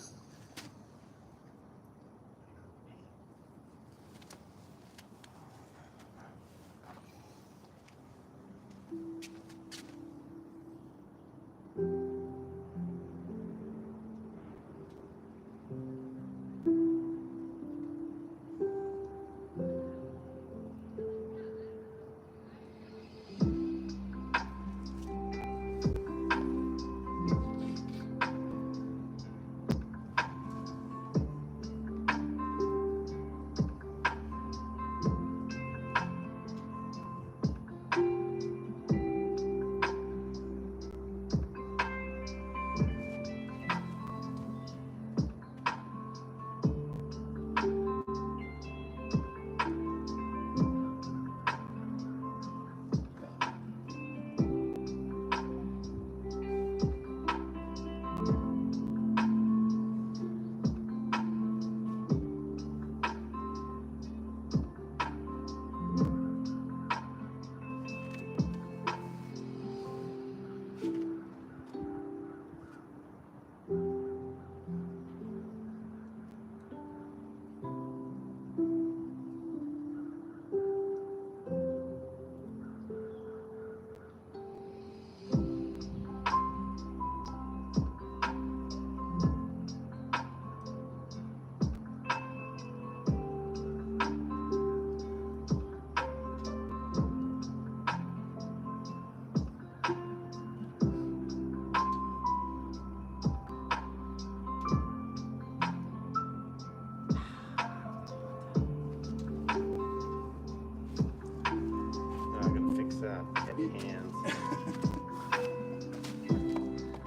Heavy hands.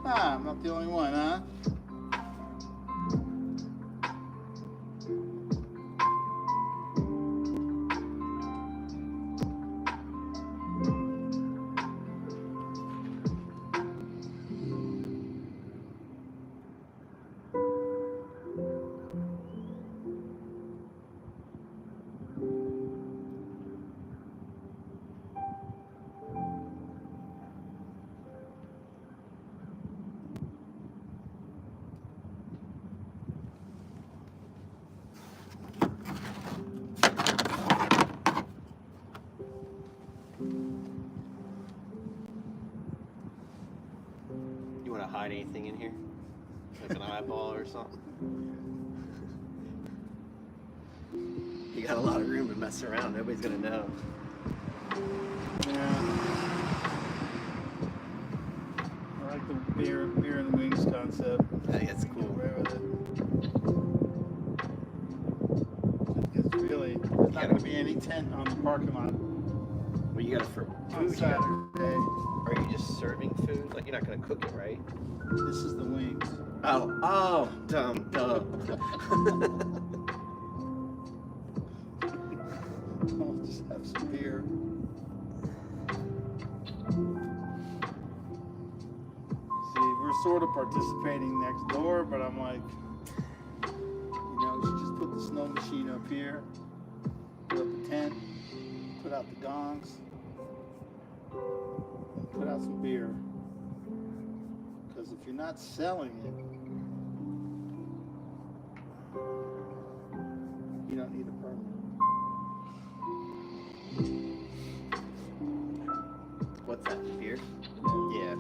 I'm not the only one, huh? hide anything in here? Like an eyeball or something? You got a lot of room to mess around. Nobody's gonna know. Yeah. I like the beer and wings concept. I think it's Get cool. away with it. It's really, there's not going to be any tent on the parking lot Well, you got it for on food. You got, Saturday. are you just serving food? Like, you're not gonna cook it, right? This is the wings. Oh, dumb. I'll just have some beer. See, we're sort of participating next door, but I'm like, you know, we should just put the snow machine up here, put up a tent, put out the gongs, and put out some beer. Because if you're not selling it, you don't need a permit. What's that? Beer? Yeah.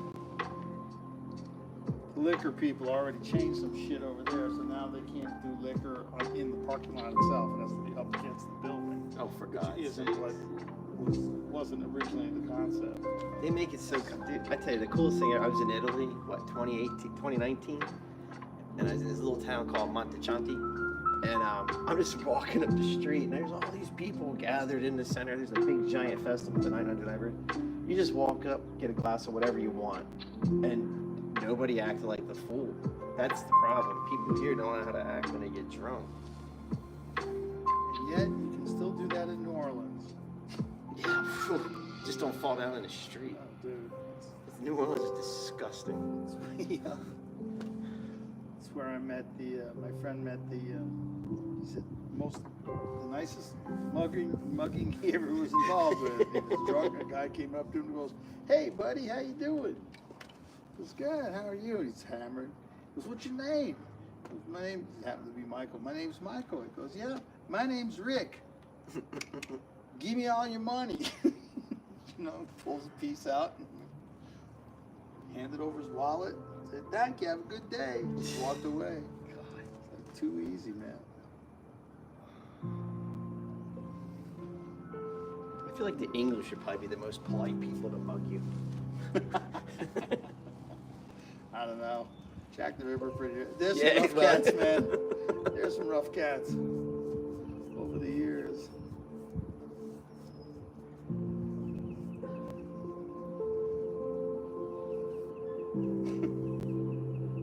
The liquor people already changed some shit over there, so now they can't do liquor in the parking lot itself. It has to be up against the building. Oh, for God's Which sake. isn't like wasn't originally the concept. They make it so, dude, I tell you, the coolest thing, I was in Italy, 2019, and I was in this little town called Montechanti, and I'm just walking up the street, and there's all these people gathered in the center. There's a big giant festival, the 900 ever. You just walk up, get a glass of whatever you want, and nobody acted like the fool. That's the problem. People here don't know how to act when they get drunk. And yet you can still do that in New Orleans. Yeah, just don't fall down in the street. Oh, dude. New Orleans is disgusting. Yeah. That's where I met my friend met he said the nicest mugging he ever was involved with. He was drunk, a guy came up to him and goes, "Hey buddy, how you doing?" He goes, "Good, how are you?" He's hammered. He goes, "What's your name?" He goes, "My name happened to be Michael. My name's Michael." He goes, "Yeah, my name's Rick. Give me all your money." You know, pulls a piece out and handed over his wallet, said, "Thank you, have a good day." Just walked away. God, it's like too easy, man. I feel like the English would probably be the most polite people to mug you. I don't know. Jack the Ripper, pretty. There's Yeah, some rough well. cats, man. There's some rough cats over the years.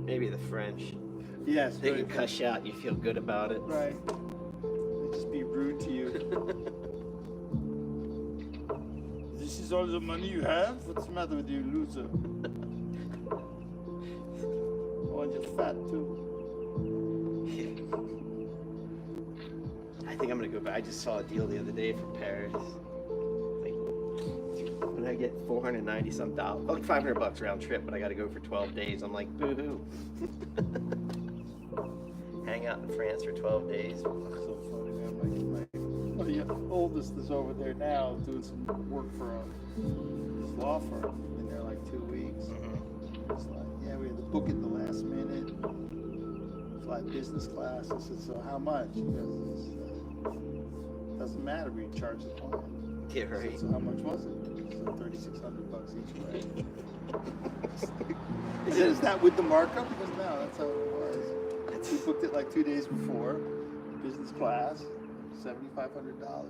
Maybe the French. Yes, They very can cuss you out and you feel good about it. right. They just be rude to you. This is all the money you have? What's the matter with you, loser? Oh, you're fat too. I think I'm gonna go back. I just saw a deal the other day for Paris. Like, when I get $490 some dollars, like $500 round trip, but I got to go for 12 days. I'm like, boo hoo. Hang out in France for 12 days. So funny, man. My the oldest is over there now doing some work for his law firm. Been there like 2 weeks. It's like, yeah, we had to book it the last minute. Fly business class. I said, so how much? He goes, doesn't matter. We charge the client. Yeah, I said, right. so how much was it? So $3,600 each way. He said, is that with the markup? He goes, no, that's how it was. We booked it like 2 days before. Business class, $7,500.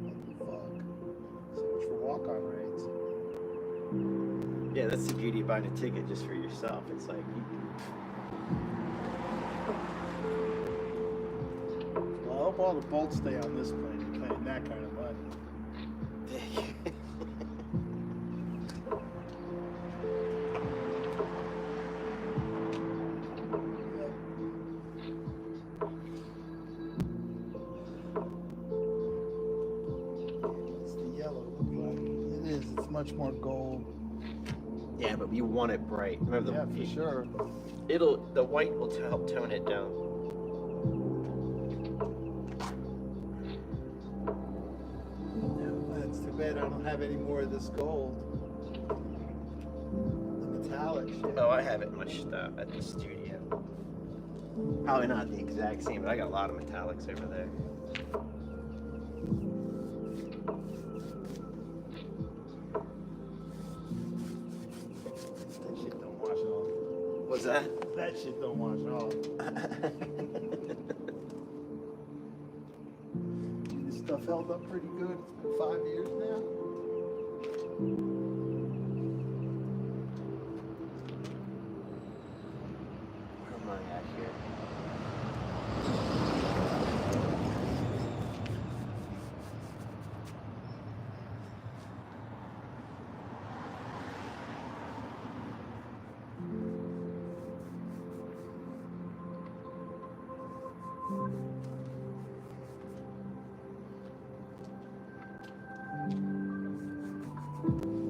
What the fuck? So much for walk-on rates. Yeah, that's the beauty of buying a ticket just for yourself. It's like, Well, I hope all the bolts stay on this plane. You're paying that kind of money. What's the yellow look like? It is. It's much more gold. yeah, but you want it bright. Remember, Yeah, for sure. The white will help tone it down. That's too bad I don't have any more of this gold. The metallic shit. Oh, I have it in my stuff at the studio. Probably not the exact same, but I got a lot of metallics over there. That shit don't wash off. What's that? That shit don't wash off. This stuff held up pretty good. It's been 5 years now. Where am I at here?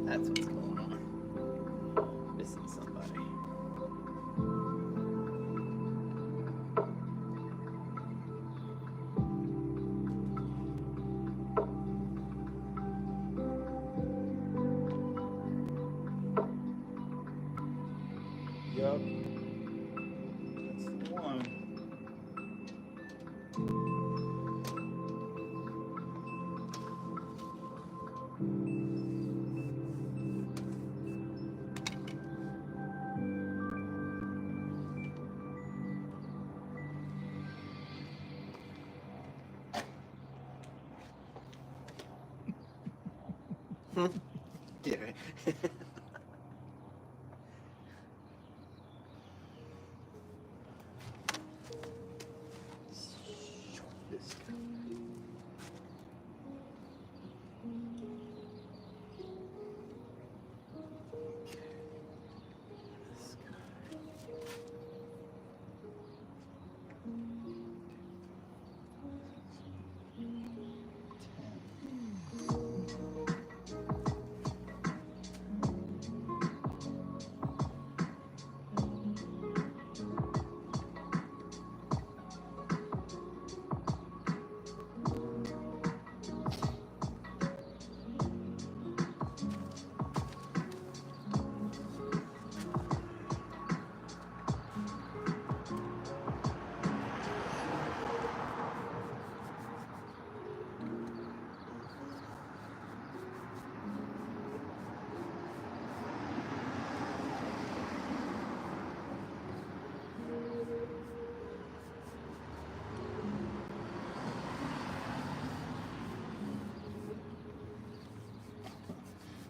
That's what's going on. Missing somebody. Yup. That's the one. Yeah. This guy. This guy.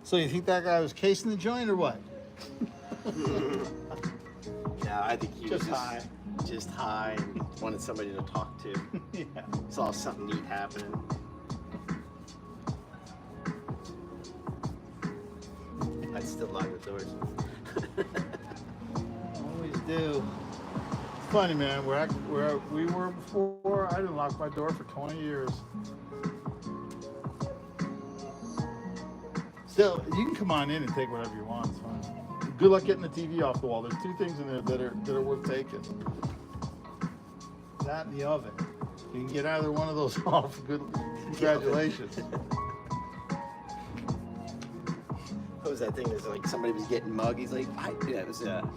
So you think that guy was casing the joint or what? No, I think he Just was high. Just high and wanted somebody to talk to. Yeah. Saw something neat happening. I'd still lock the doors. Always do. It's funny, man. Where we were before, I didn't lock my door for 20 years. Still, you can come on in and take whatever you want. It's fine. Good luck getting the TV off the wall. There's two things in there that are worth taking. That and the oven. If you can get either one of those off, good. Congratulations. What was that thing? There's like somebody was getting mugged. He's like, it was a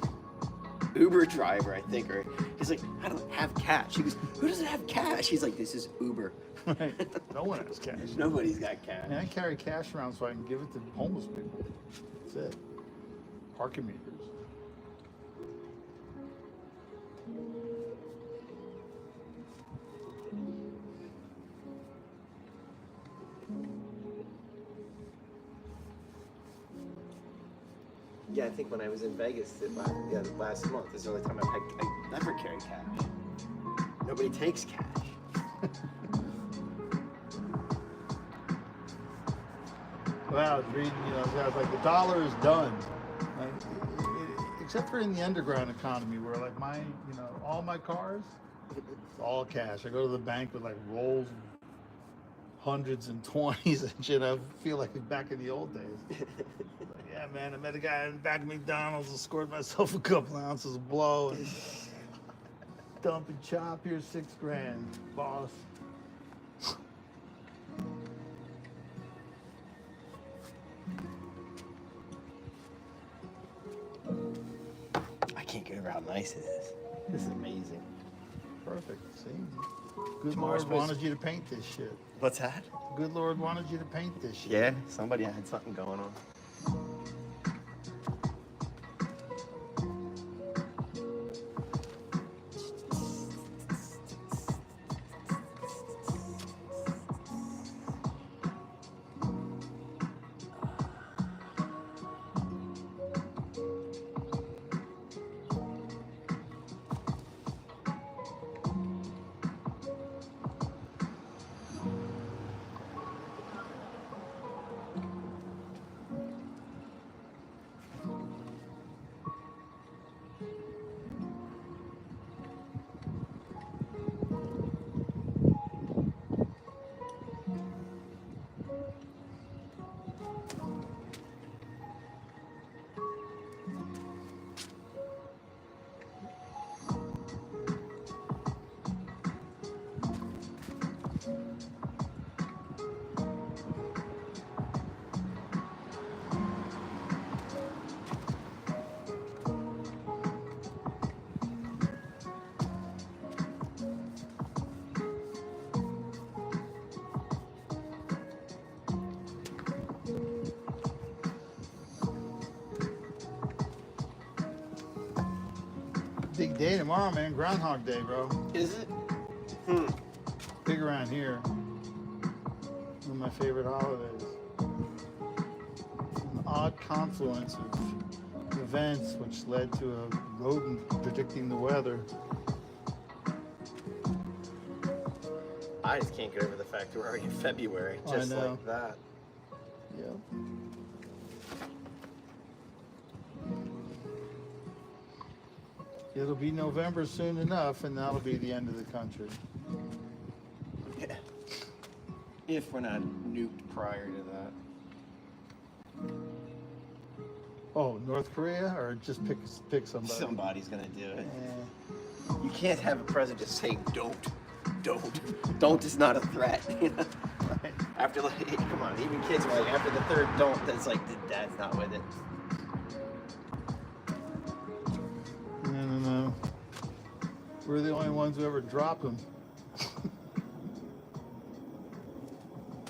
Uber driver, I think, or he's like, I don't have cash. He goes, who doesn't have cash? He's like, this is Uber. Right. No one has cash. Nobody's got cash. And I carry cash around so I can give it to homeless people. That's it. Parking meters. Yeah, I think when I was in Vegas last month, this is the only time I never carry cash. Nobody takes cash. Well, I was reading, guys like the dollar is done. Like, except for in the underground economy where like all my cars, it's all cash. I go to the bank with like rolls, hundreds and 20s and shit. I feel like I'm back in the old days. Like, yeah, man, I met a guy in the back of McDonald's and scored myself a couple ounces of blow and dump and chop. Here's $6,000, boss. nice it is. This is amazing. Perfect. See? Good Tomorrow's Lord wanted you to paint this shit. What's that? Good Lord wanted you to paint this shit. Yeah, somebody had something going on. Big day tomorrow, man. Groundhog Day, bro. Is it? Big around here. One of my favorite holidays. An odd confluence of events which led to a rodent predicting the weather. I just can't get over the fact we're already in February. I Just know. like that. Yep. It'll be November soon enough, and that'll be the end of the country. Yeah. If we're not nuked prior to that. Oh, North Korea, or just pick somebody. Somebody's gonna do it. Eh, You can't have a president just saying don't is not a threat. You know? right. After like, come on, even kids are like after the third don't, that's like the dad's not with it. No. We're the only ones who ever drop them.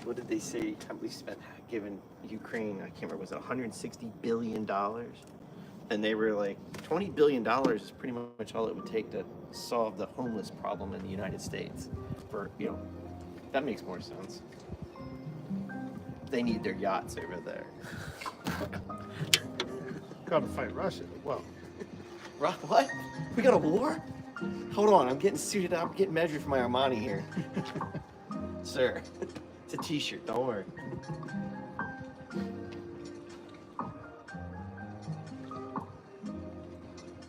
What did they say? We spent giving Ukraine, I can't remember, was it $160 billion? And they were like, $20 billion is pretty much all it would take to solve the homeless problem in the United States. For, you know, that makes more sense. They need their yachts over there. Gotta fight Russia. Well, What? We got a war? Hold on, I'm getting suited up, I'm getting measured for my Armani here. Sir, it's a t-shirt, don't worry.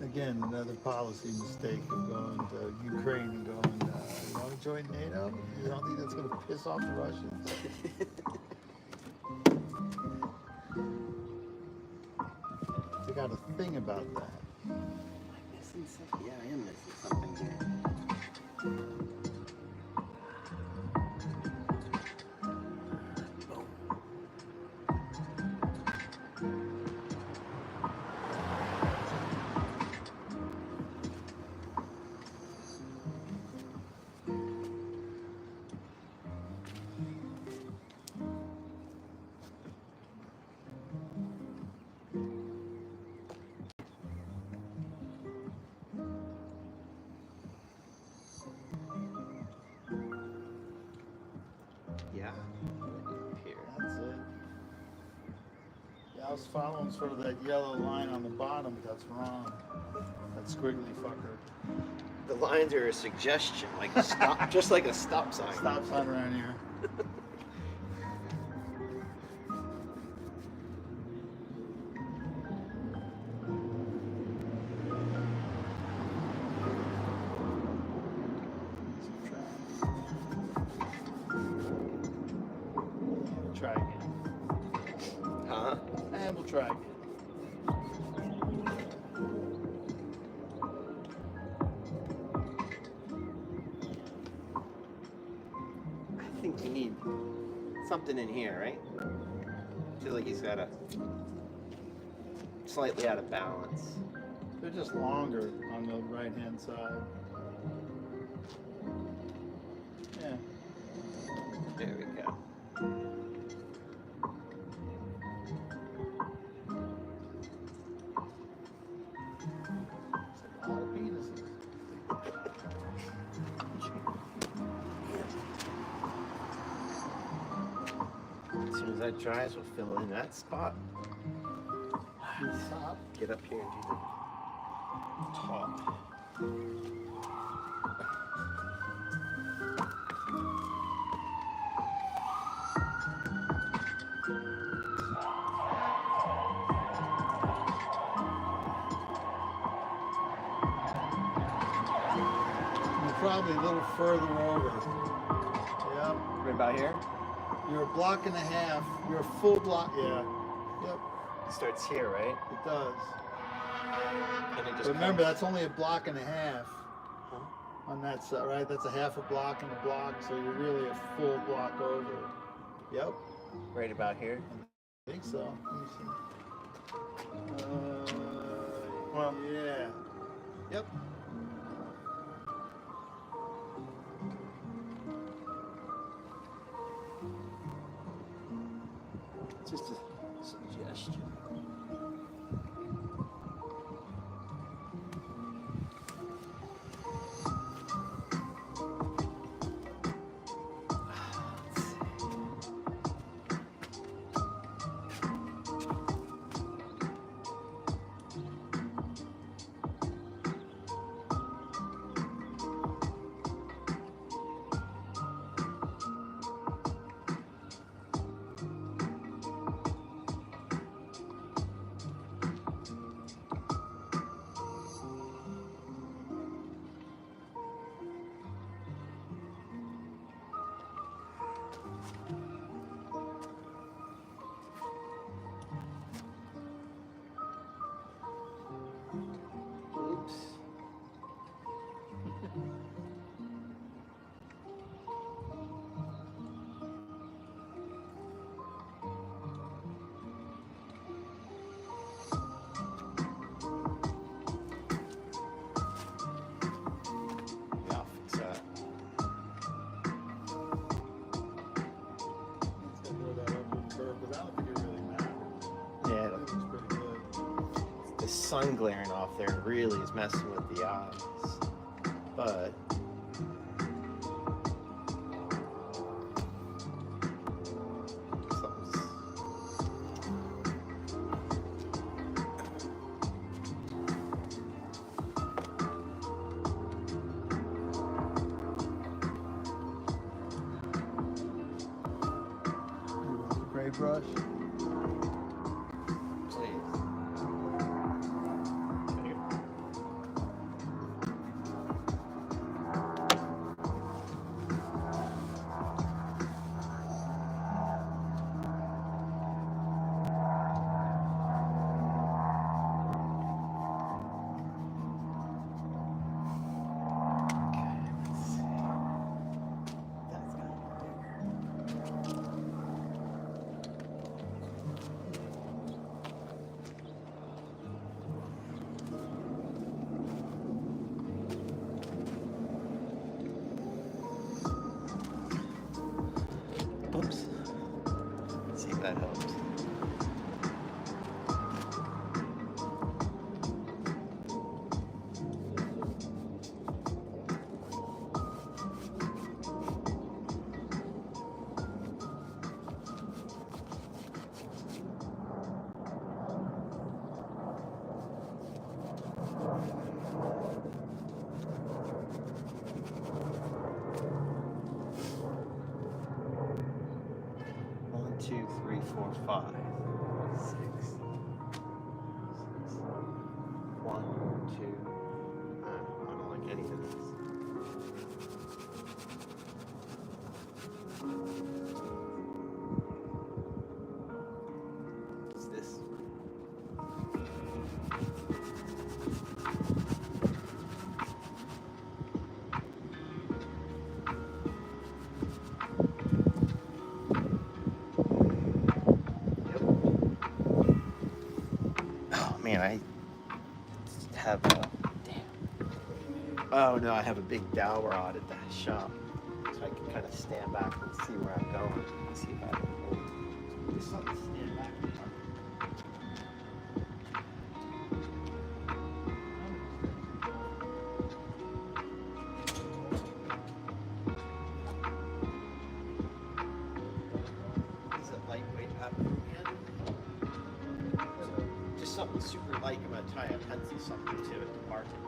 again, another policy mistake of going to Ukraine and going, you want to join NATO? You don't think that's going to piss off the Russians? They got a thing about that. Am I missing something? Yeah, I am missing something here. Yeah. Here. That's it. Yeah, I was following sort of that yellow line on the bottom, but that's wrong. That squiggly fucker. The lines are a suggestion, like a stop, just like a stop sign. Stop sign around here. Try again. Huh? And we'll try again. I think you need something in here, right? I feel like he's got a slightly out of balance. They're just longer on the right hand side. Yeah. There we go. It's a lot of penises. As soon as that dries, we'll fill in that spot. Top. Get up here and do the top. You're probably a little further over. Yep. Right about here? You're a block and a half. You're a full block. Yeah. Yep. It starts here, right? It does. And it just But remember, comes- that's only a block and a half on that side, right? That's a half a block and a block, so you're really a full block over. Yep. right about here. I think so. Let me see. Well. Yeah. Yep. Just a suggestion. Oops. Yeah, I'll fix that. Let's get rid of that upward curve, but I don't think it really matters. Yeah, I think it's pretty good. the sun glaring off there really is messing with the eyes. But something's Gray brush. please. Oops. Let's see if that helps. One, two, three, four, five, six. One, two. I don't like any of this. What's this? Yep. Oh man, I have Oh no, I have a big dowel rod at the shop, so I can kind of stand back and see where I'm going. Let's see if I can hold. There's something to stand back and park. Is it lightweight up? Just something super light. I'm gonna tie a pencil something to it to mark it.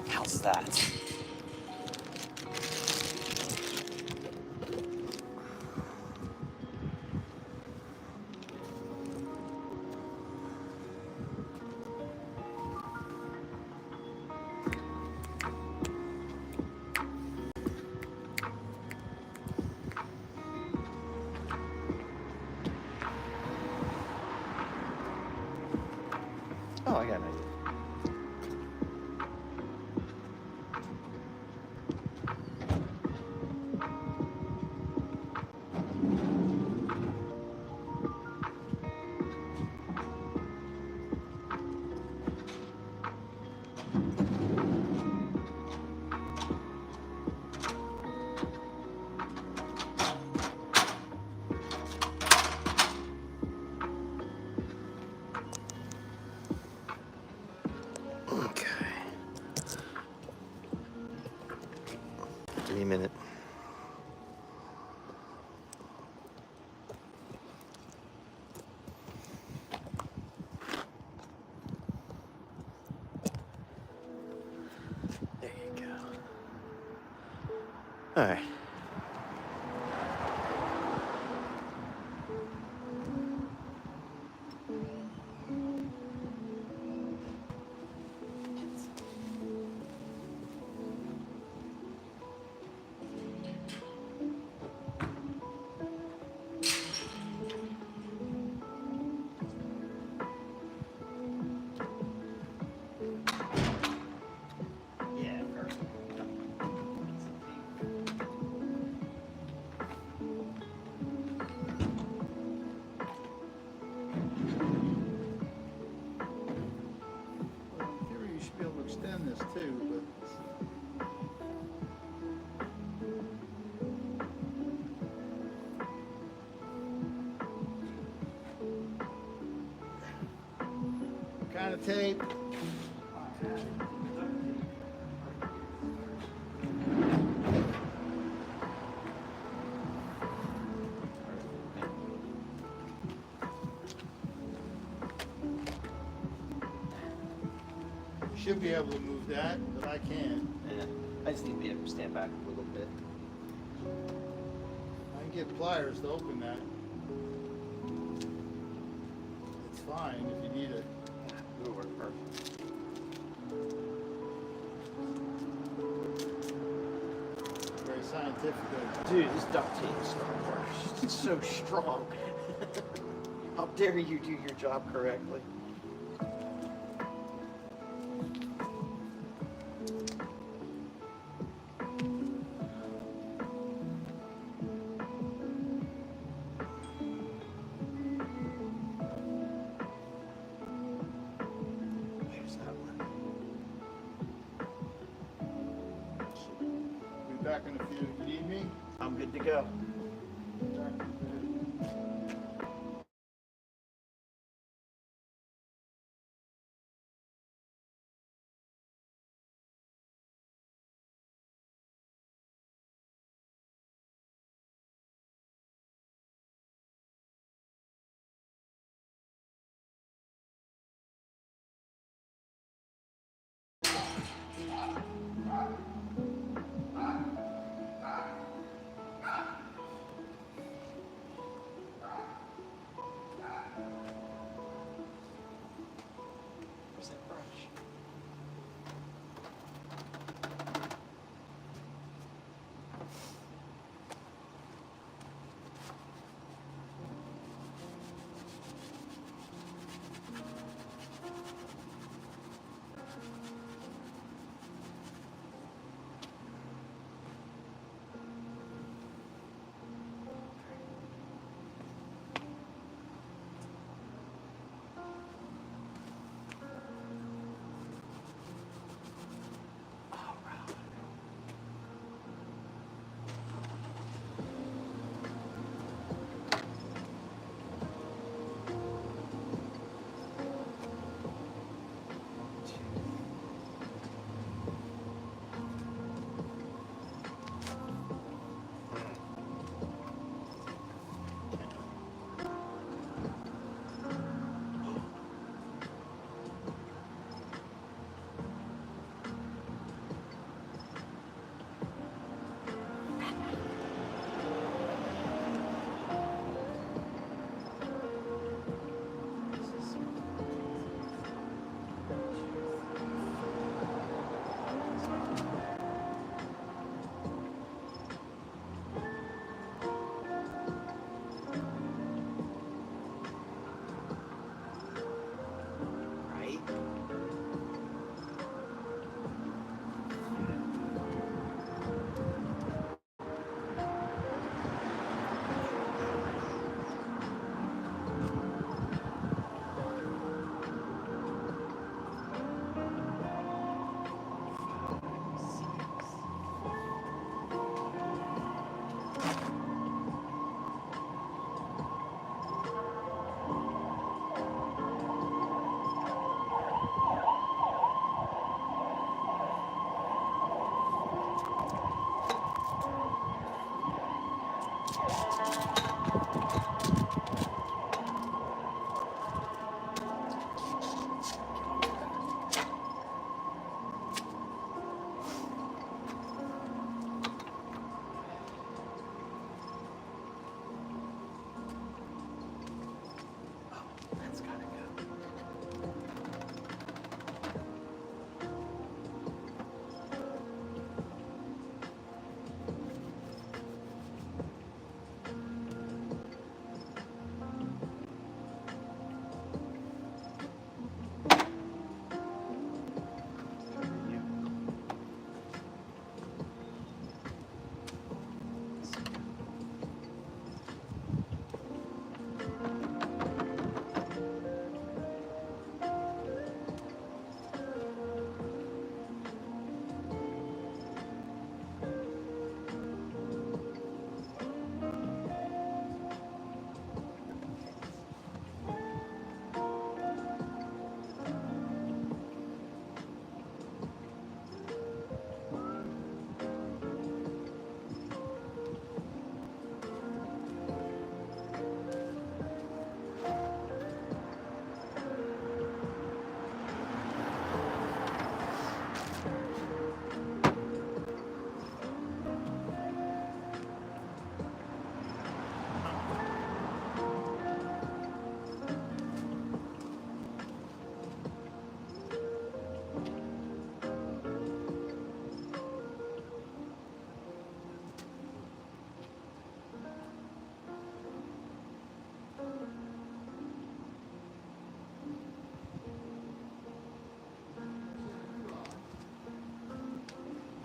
How's that? Oh, I got an idea. Okay. Give me a minute. There you go. All right. Yeah, perfect. Well, in theory, you should be able to extend this too, but what kind of tape? Should be able to move that, but I can't. Yeah. I just need to be able to stand back a little bit. I can get pliers to open that. It's fine if you need it. It'll work perfect. Very scientific. Dude, this duct tape is works. It's so strong. How dare you do your job correctly? There's that one. Be back in a few. You need me? I'm good to go.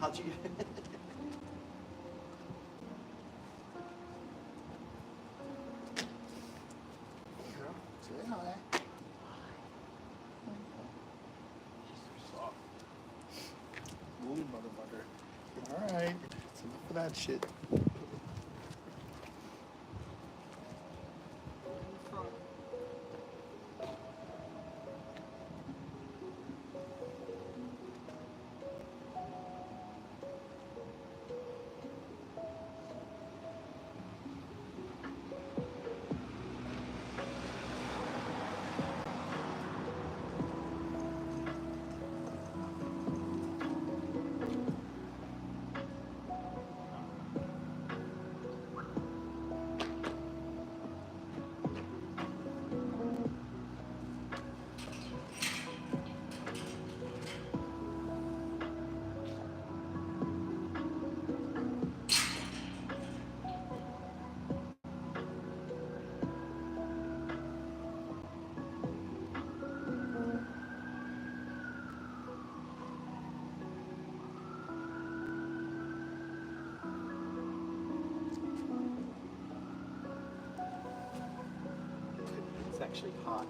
How'd you? Say hi. Bully motherfucker. Alright. That's enough of that shit. It's actually hot.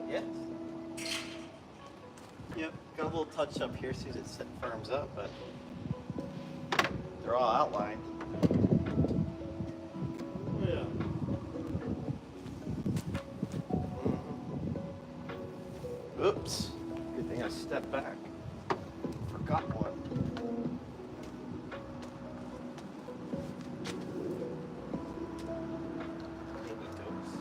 Yes. Yep, got a little touch up here as soon as it firms up, but they're all outlined. Oh, yeah. Oops. Good thing I stepped back. Forgot one. Maybe those.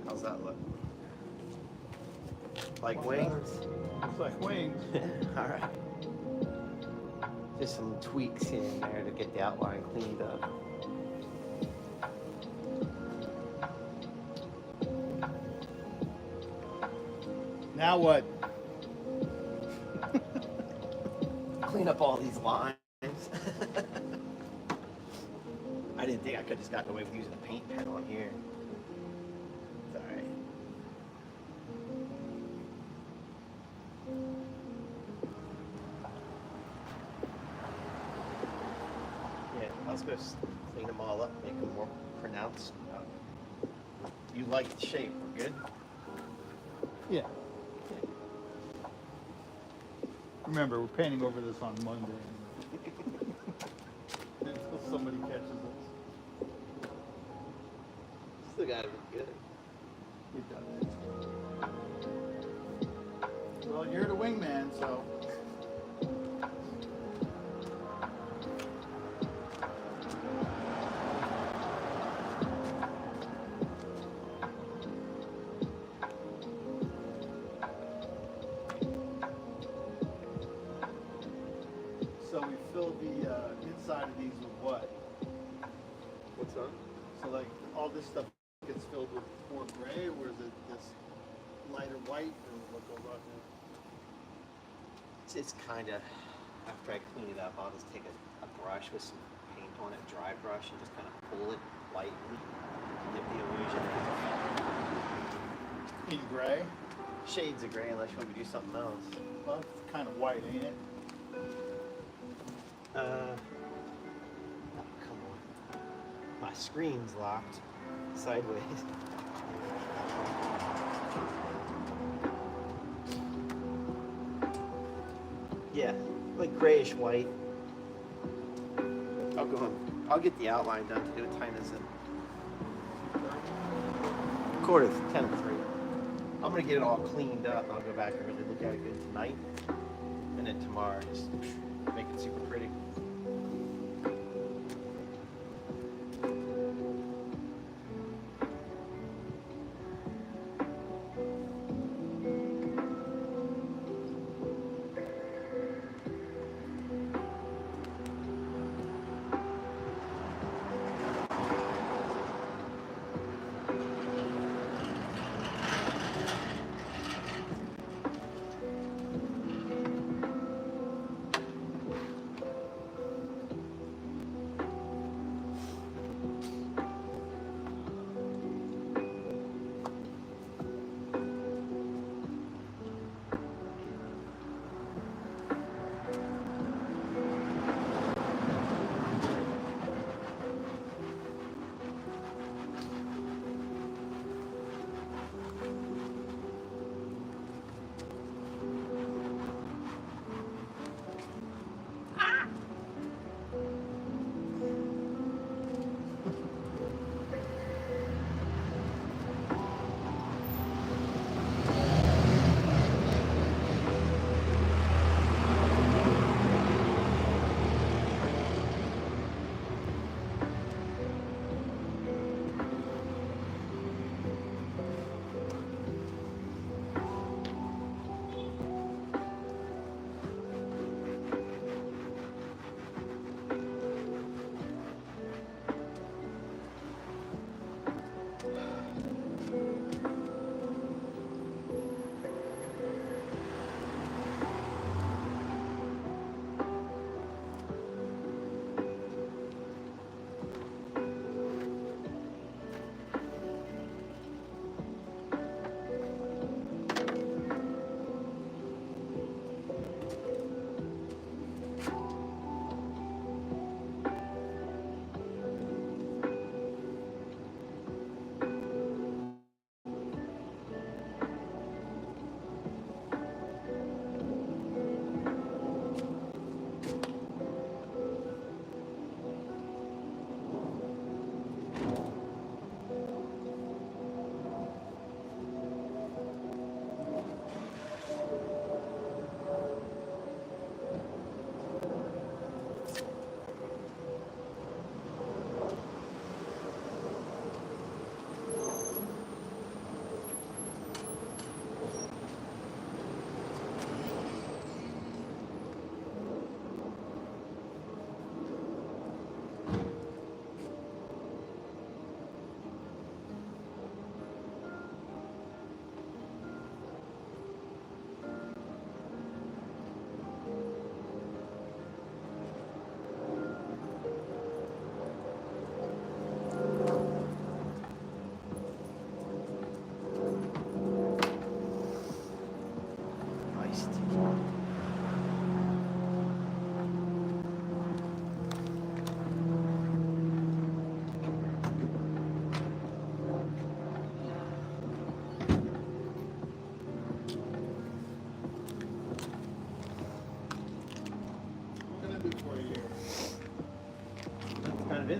How's that look? Like wings? Looks like wings. All right. Just some tweaks here and there to get the outline cleaned up. Now what? Clean up all these lines. I didn't think I could have just gotten away with using a paint pen on here. It's all right. Yeah, I was going to clean them all up, make them more pronounced. You like the shape, we're good? Yeah. Remember, we're painting over this on Monday. Until somebody catches us. Still gotta look good. It does. Well, you're the wingman, so. So we fill the inside of these with what? What's that? So like all this stuff gets filled with more gray, or is it this lighter white, or what goes on there? It's kind of, after I clean it up, I'll just take a brush with some paint on it, dry brush, and just kind of pull it lightly, give the illusion In gray? shades of gray unless you want me to do something else. Well, it's kind of white, ain't it? Oh, come on. My screen's locked sideways. Yeah, like grayish white. I'll go home. I'll get the outline done today. What time is it? 10:45. I'm gonna get it all cleaned up. I'll go back and really look at it good tonight. And then tomorrow, just make it super pretty.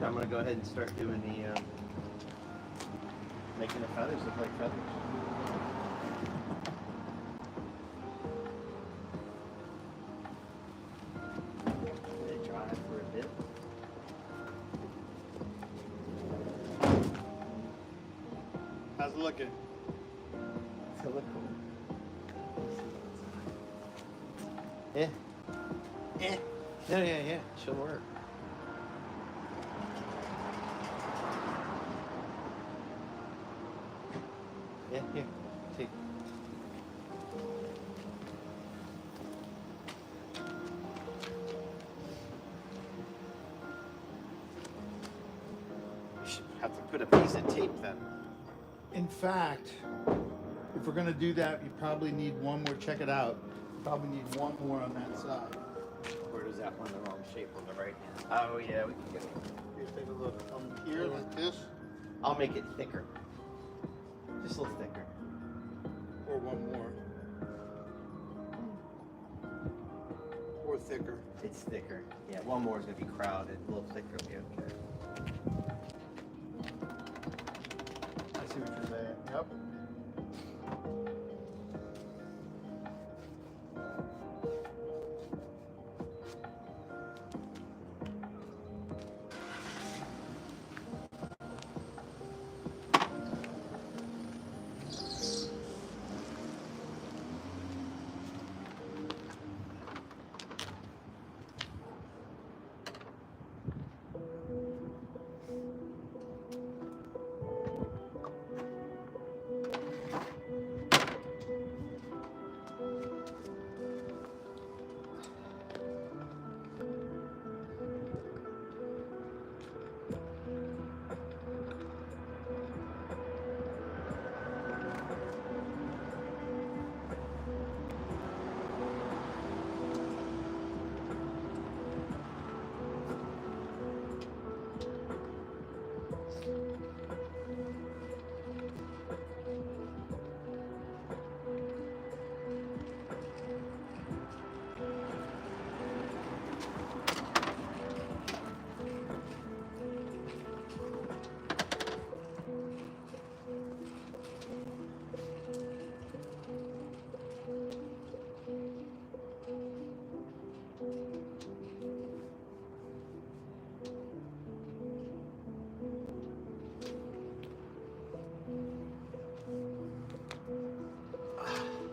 I'm gonna go ahead and start doing the making the feathers look like feathers. They dry for a bit. How's it looking? It's gonna look cool. Yeah. Yeah. Yeah. She'll work. Yeah, here. Take. You should have to put a piece of tape then. In fact, if we're gonna do that, you probably need one more. Check it out. Probably need one more on that side. Or is that one the wrong shape on the right hand? Oh yeah, we can get it. Here, take a look. Here, like this, I'll make it thicker. Just a little thicker. or one more. Or thicker. It's thicker. Yeah, one more is gonna be crowded. A little thicker will be okay. I see what you're saying. Yep.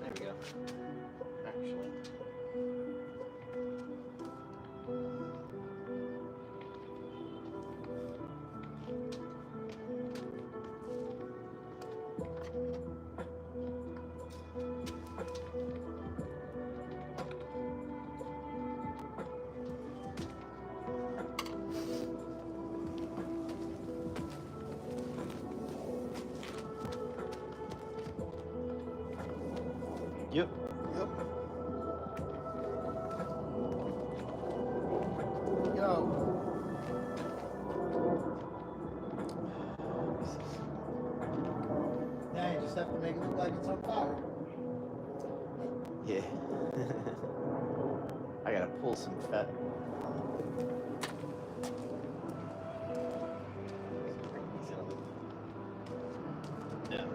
There we go. Actually. Yep. Yep. Yo. Now you just have to make it look like it's on fire. Yeah. I gotta pull some fat. Yeah.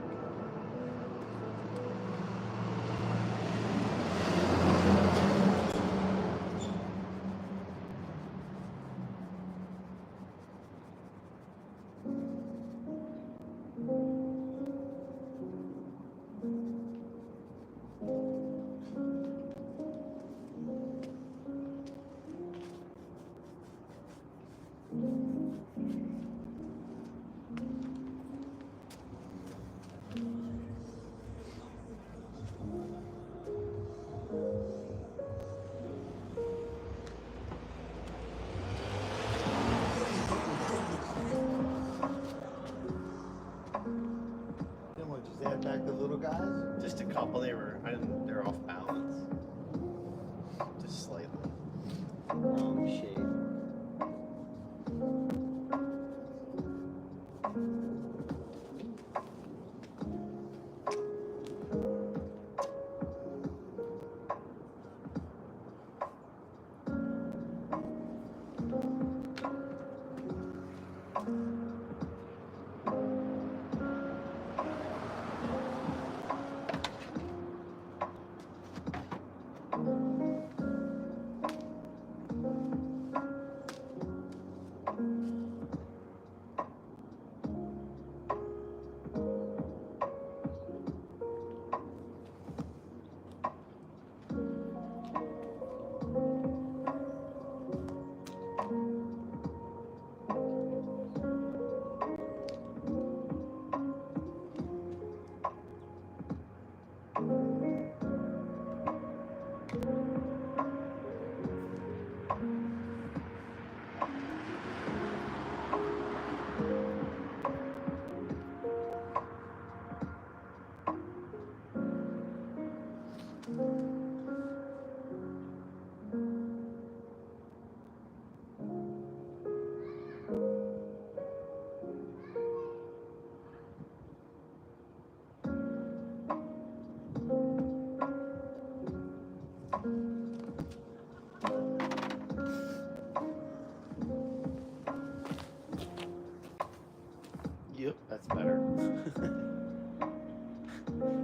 Yep, that's better.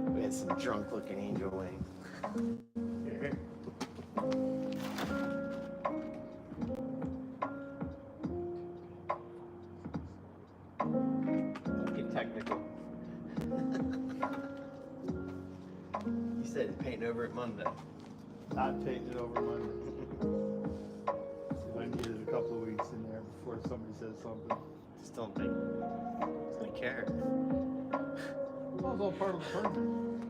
We had some drunk looking angel wings. Don't get technical. You said it's painting over it Monday. Not painting it over Monday. See if I needed a couple of weeks in there before somebody says something. Just don't think. Just don't care. That was all part of the permit.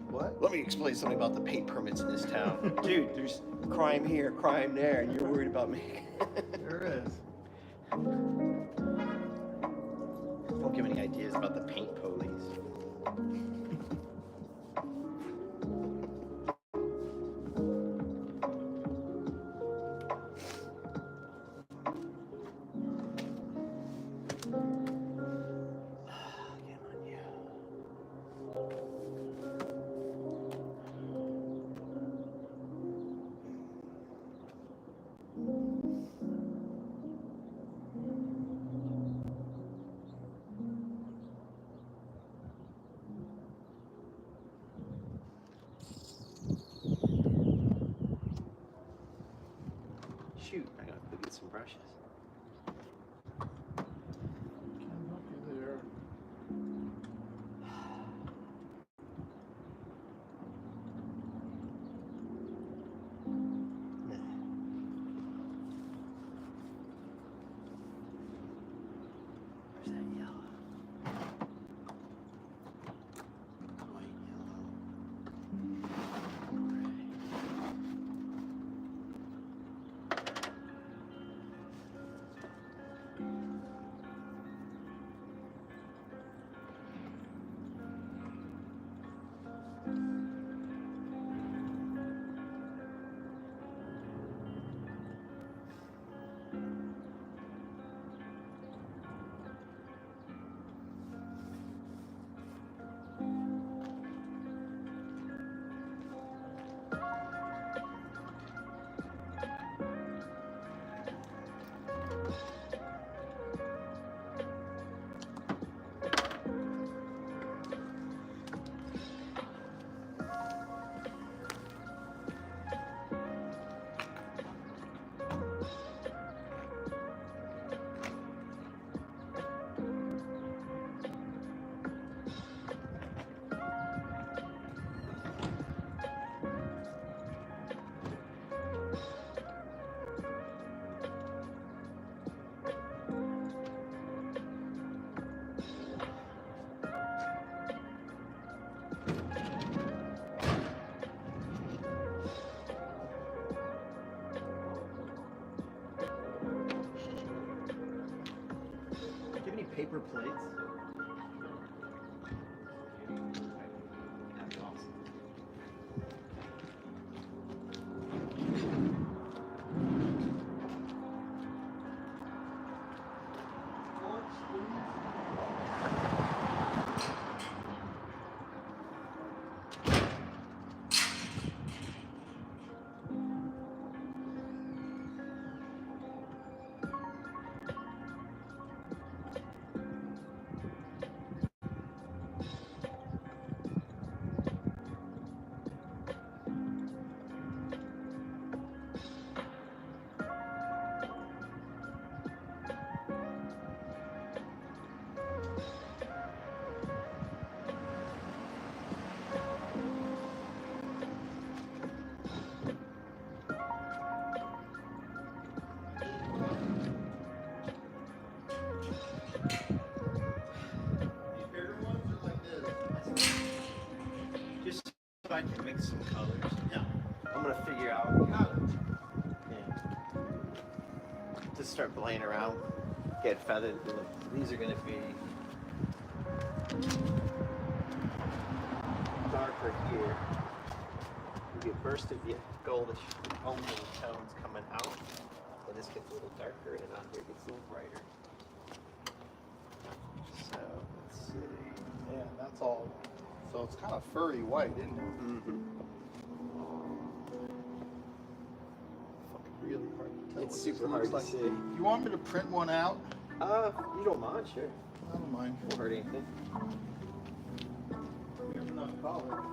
What? Let me explain something about the paint permits in this town. Dude, there's crime here, crime there, and you're worried about me. There is. Don't give any ideas about the paint police. Shoot, I gotta go get some brushes. Can't help you there. Where's that yellow? White, yellow. Do you have any paper plates? That'd be awesome. These bigger ones are like this. Just so I can mix some colors. Yeah. I'm gonna figure out. Got it. Yeah. Just start playing around. Get feathered. These are gonna be darker here. You get burst of the goldish tones coming out. And this gets a little darker, and on here gets a little brighter. So let's see. Yeah, that's all. So it's kind of furry white, isn't it? Mm-hmm. tell It's what super this hard looks to like. see. You want me to print one out? You don't mind, sure. I don't mind. Won't hurt anything. We have enough color.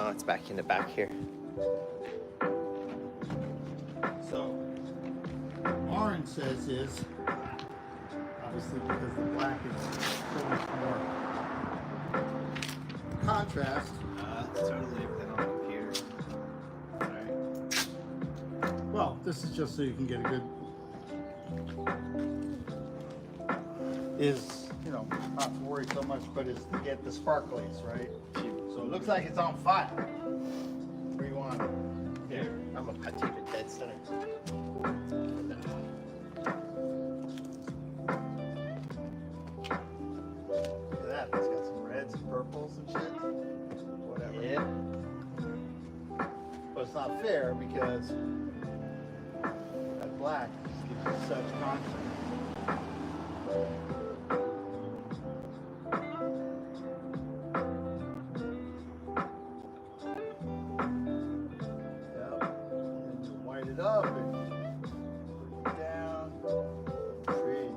It's back in the back here. So, orange says is obviously because the black is so much more contrast. Totally everything on the computer. Alright. Well, this is just so you can get a good. Is, you know, not to worry so much, but is to get the sparklies, right? So it looks like it's on fire. Where you want it? Here, I'm gonna tape it dead center. fair because that black gives you such contrast. Yep. And you white it up and put it down. Pretty.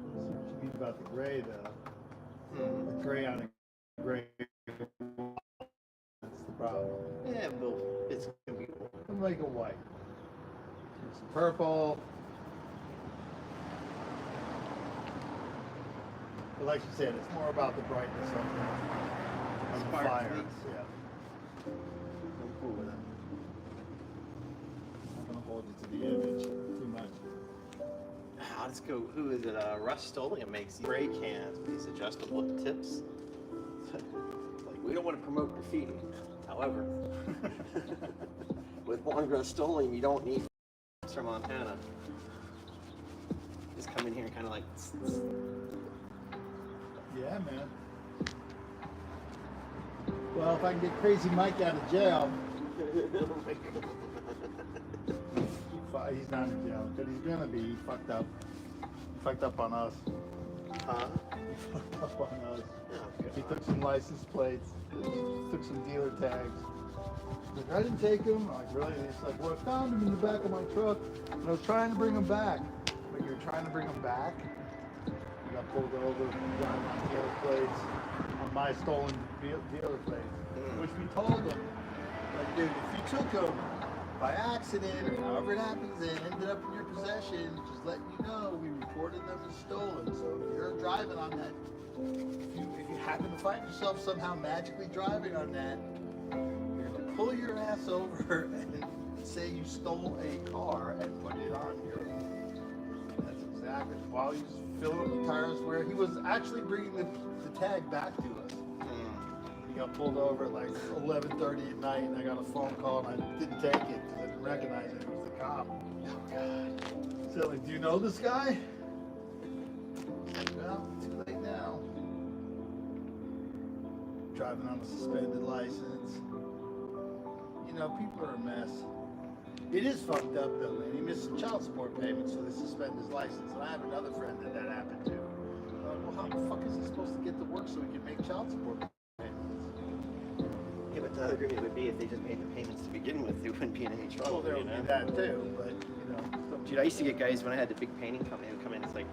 What you mean about the gray though? The gray on a gray. That's the problem. Yeah, but it's gonna be. I'll make it white. Some purple. But like you said, it's more about the brightness of the Spark fire. tweaks. Yeah. I'm cool with it. I'm not gonna hold you to the image too much. Let's go. Who is it? Russ Stolian makes these spray cans with these adjustable tips. Like, we don't want to promote graffiti. However, with one Russ Stolian, you don't need from Montana. Just come in here and kind of like. Yeah, man. Well, if I can get Crazy Mike out of jail, he's not in jail, but he's gonna be. He fucked up. He fucked up on us. Huh? He fucked up on us. Oh, He God. took some license plates, took some dealer tags. Like, I didn't take them. I'm like, really? And he's like, well, I found them in the back of my truck, and I was trying to bring them back. But you're trying to bring them back? You got pulled over, got on dealer plates, on my stolen dealer plates. Which we told him, like, dude, if you took them by accident or however it happens and ended up in your possession, just letting you know, we reported them as stolen. So if you're driving on that, if you happen to find yourself somehow magically driving on that, you're gonna pull your ass over and say you stole a car and put it on your. That's exactly while he was filling up the tires. Where he was actually bringing the tag back to us. He got pulled over at like 11:30 at night, and I got a phone call, and I didn't take it because I didn't recognize it. It was the cop. Oh God! So like, do you know this guy? Well, too late now. Driving on a suspended license. You know, people are a mess. It is fucked up though, man. He missed some child support payments, so they suspend his license. And I have another friend that happened to. Well, how the fuck is he supposed to get to work so he can make child support payments? Yeah, but the other agreement would be if they just made the payments to begin with, they wouldn't be in any trouble. Well, there you would know? be that too, but you know. Dude, I used to get guys when I had the big painting company who come in. It's like,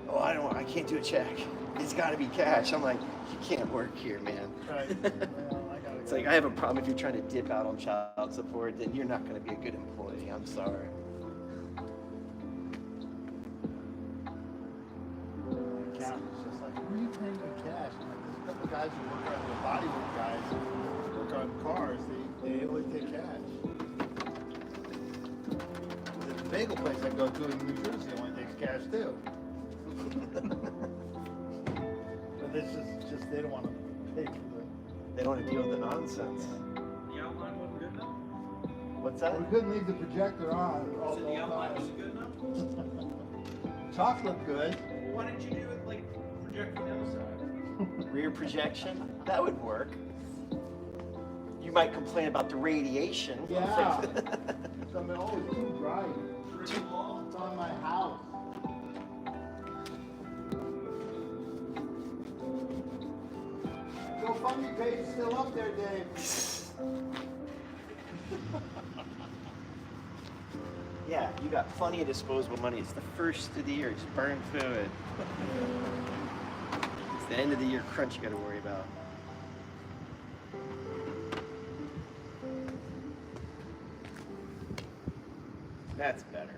oh, I can't do a check. It's got to be cash. I'm like, you can't work here, man. Right. Well, I gotta It's go. like I have a problem if you're trying to dip out on child support. Then you're not going to be a good employee. I'm sorry. Accountant's just like, who are you paying in cash? I'm like, there's a couple of guys who work on the bodywork guys who work on cars. They only take cash. The bagel place I go to in New Jersey only takes cash too. But it's just they don't want to pay for They don't want to deal with the nonsense. The outline wasn't good enough? What's the. that? We couldn't leave the projector on all So the the outline time. wasn't good enough? Chalk looked good. Well, why didn't you do it like project from the other side? Rear projection? That would work. You might complain about the radiation. Yeah. I mean, oh, it's too bright. Too long? It's on my house. GoFundMe page is still up there, Dave. Yeah, you got plenty of disposable money. It's the first of the year. Just burn through it. It's the end of the year crunch you got to worry about. That's better.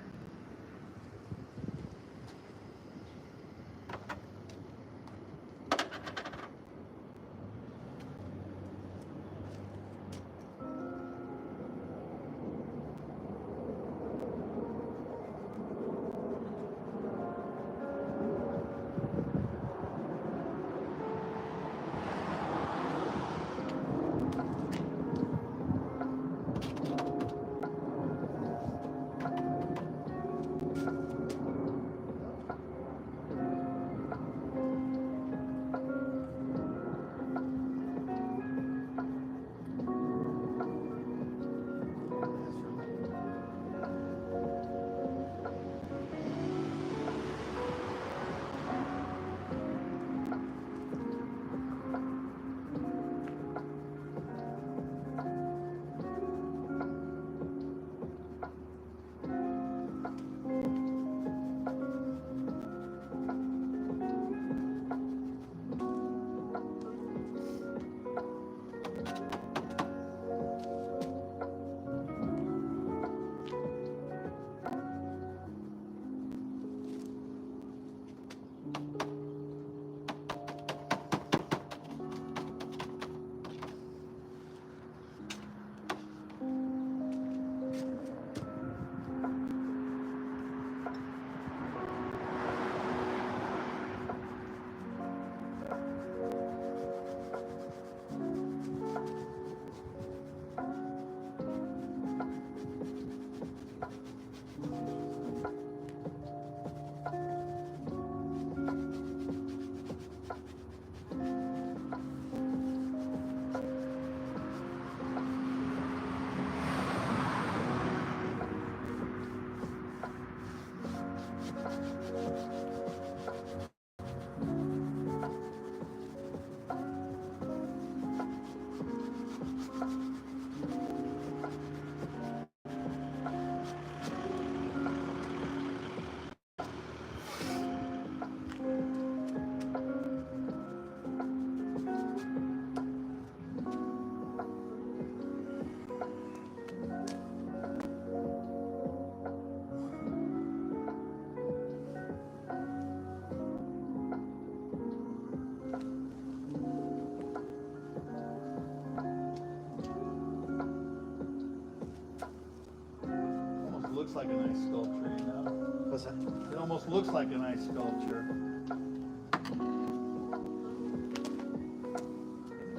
looks like a nice sculpture, you know? What's that? It almost looks like a nice sculpture.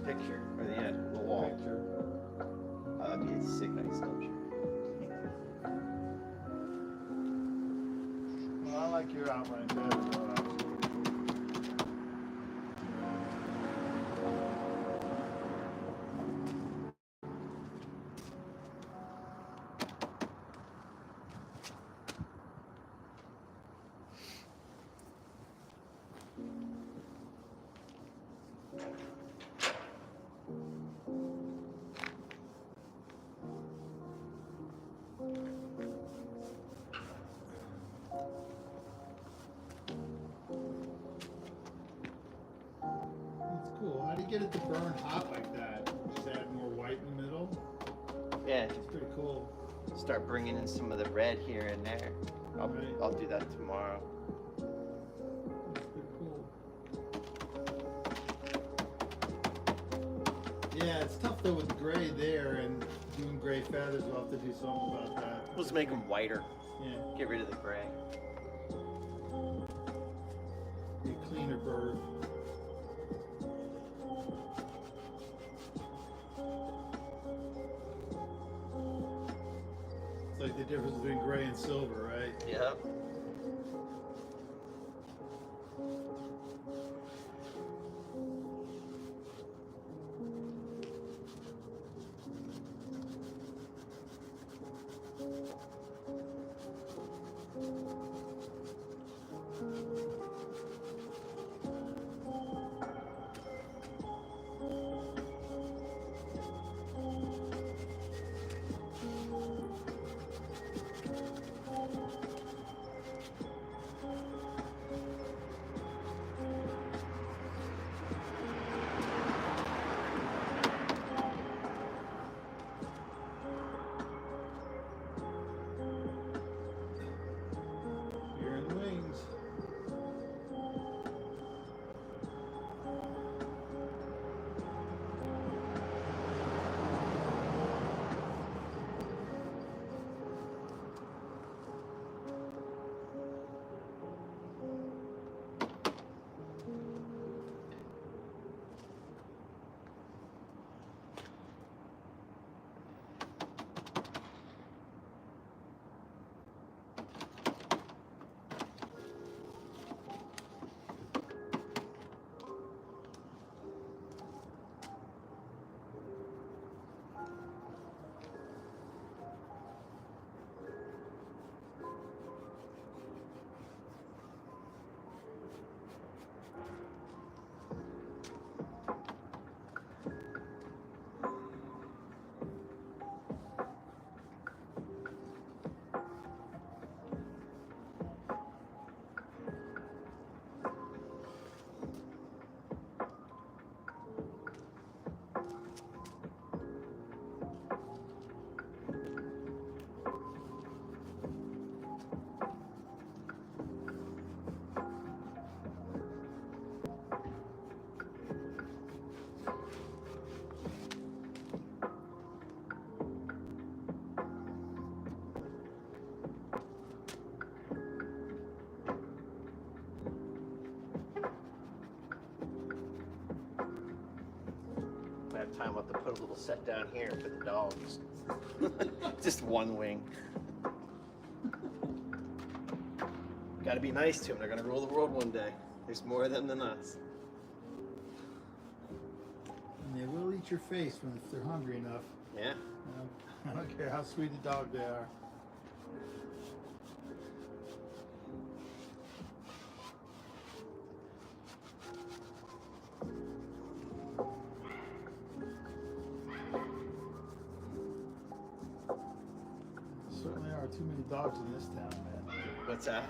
Picture or the wall. Picture. Oh, that'd be a sick nice sculpture. Well, I like your outline better, though, actually. That's cool. How do you get it to burn hot like that? Just add more white in the middle? Yeah, It's pretty cool. start bringing in some of the red here and there. Right. I'll do that tomorrow. That's pretty cool. Yeah, it's tough though with the gray there and doing gray feathers. We'll have to do something about that. Let's make them whiter. Yeah, Get rid of the gray. be a cleaner bird. It's like the difference between gray and silver, right? Yep. Here in the wings. I have time. I'll have to put a little set down here for the dogs. Just one wing. Got to be nice to them. They're gonna rule the world one day. There's more of them than us. And they will eat your face if they're hungry enough. Yeah. I don't care how sweet a dog they are. Certainly are too many dogs in this town, man. What's that?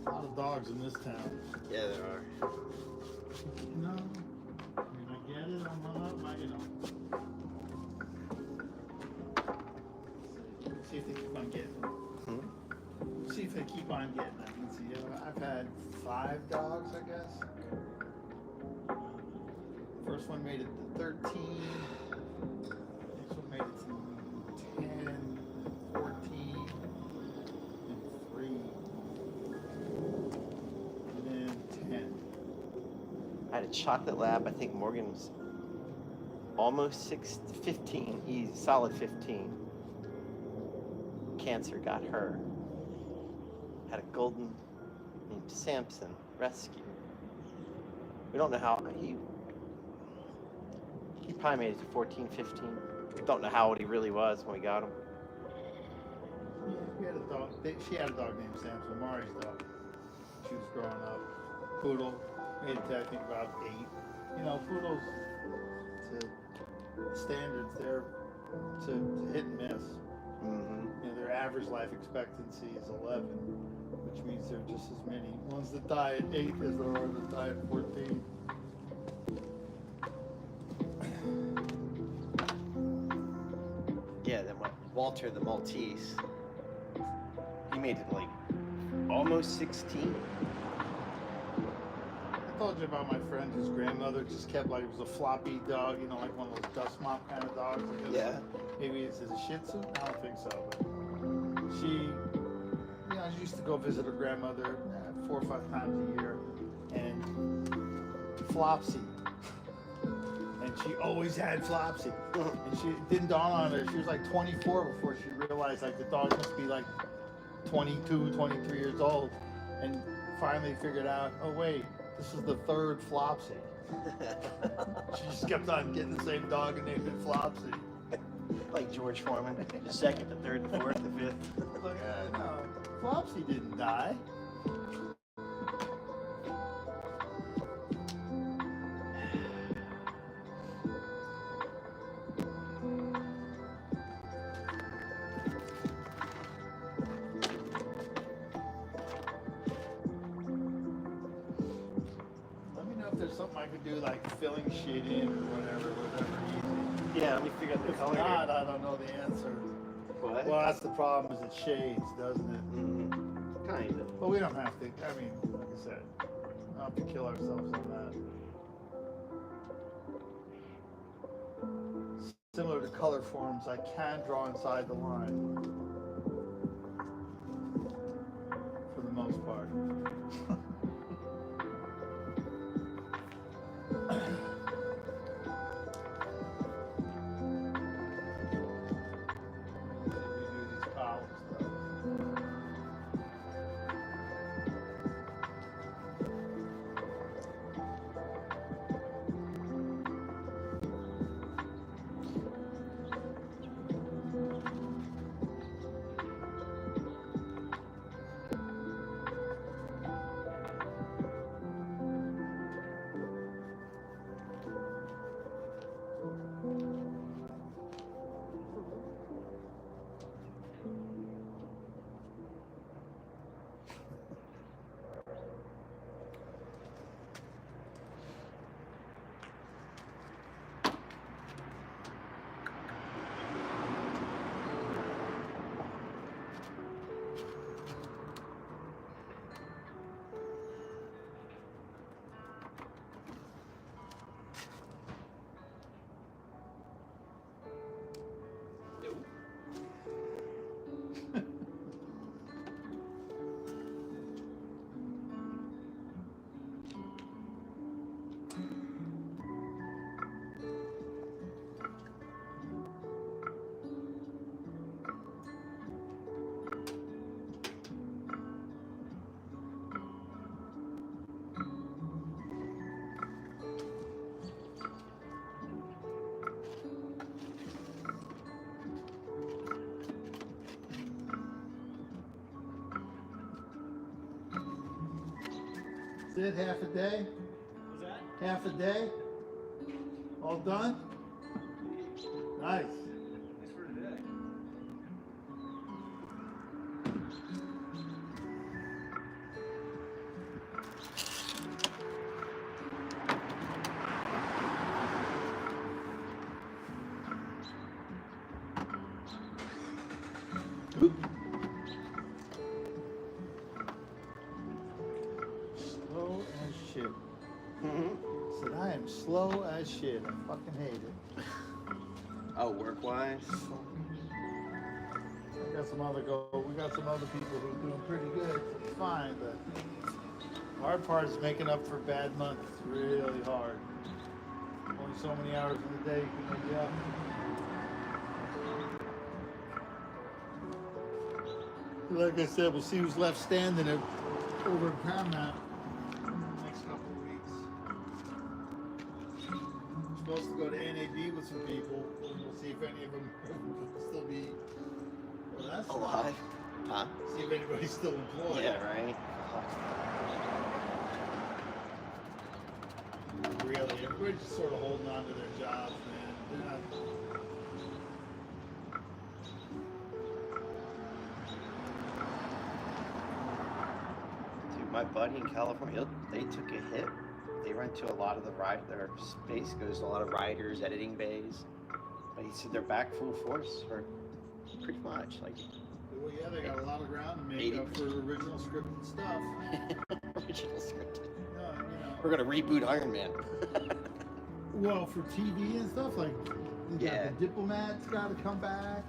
A lot of dogs in this town. Yeah, there are. You know, I mean, I get it. I'm not, you know. See if they keep on getting them. Hmm? See if they keep on getting them. Let's see. I've had 5 dogs, I guess. First one made it to 13. Next one made it to 10, 14. had a chocolate lab. I think Morgan was almost 15. He's solid 15. Cancer got her. Had a golden named Samson, rescue. We don't know how he probably made it to 14, 15. Don't know how old he really was when we got him. Yeah, we had a dog. She had a dog named Samson, Mari's dog. She was growing up. Poodle. We had I think about 8. You know, poodles to standards, they're to hit and miss. Mm-hmm. You know, their average life expectancy is 11, which means there are just as many ones that die at 8 as there are that die at 14. Yeah, then what? Walter the Maltese. He made it like almost 16. I told you about my friend whose grandmother just kept like it was a floppy dog, you know, like one of those dust mop kind of dogs. I guess. Yeah. Maybe it's a Shih Tzu. I don't think so. But she, you know, she used to go visit her grandmother 4 or 5 times a year, and Flopsy. And she always had Flopsy. And she it didn't dawn on her. She was like 24 before she realized like the dog must be like 22, 23 years old, and finally figured out, oh wait, this is the 3rd Flopsy. She just kept on getting the same dog and named it Flopsy. Like George Foreman. The 2nd, the 3rd, the 4th, the 5th. Like, no, Flopsy didn't die. Something I could do like filling shit in or whatever easy. Yeah, let me figure out the If color. not, I don't know the answer. What? Well, that's the problem is it shades, doesn't it? Mm-hmm. Kind of. But we don't have to, I mean, like I said, we don't have to kill ourselves on that. Similar to color forms, I can draw inside the line. For the most part. Did half a day? Was that? Half a day? All done? Nice. Thanks for today. Slow as shit. Said I am slow as shit. I fucking hate it. Oh, work-wise? We got some other people who are doing pretty good. It's fine, but Hard part is making up for bad months. It's really hard. Only so many hours in the day you can make it up. Like I said, we'll see who's left standing over at Paramount in the next couple of weeks. I'm supposed to go to NAB with some people. We'll see if any of them will still be Alive? Huh? See if anybody's still employed. Yeah, right. Really, everybody's just sort of holding on to their jobs, man. They're not. Dude, my buddy in California, they took a hit. They rent to a lot of their space goes to a lot of writers, editing bays. But he said they're back full force for pretty much like. Well, yeah, they got a lot of ground to make up for original scripted stuff. Original scripted. No, you know. We're gonna reboot Iron Man. Well, for TV and stuff, like you got Yeah. The Diplomat's got to come back.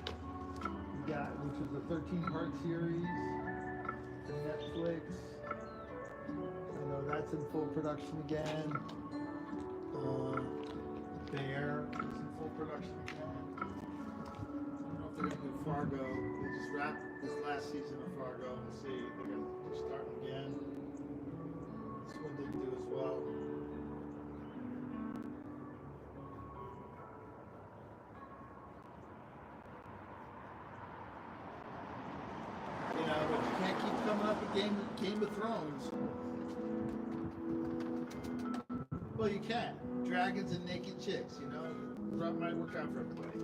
You got, which was a 13-part series for Netflix. I know that's in full production again. Bear is in full production again. I don't know if they're gonna do Fargo. They just wrapped this last season of Fargo. And see, they're starting again. This one didn't do as well. You know, but you can't keep coming up with Game of Thrones. Well, you can. Dragons and naked chicks, you know. That might work out for everybody.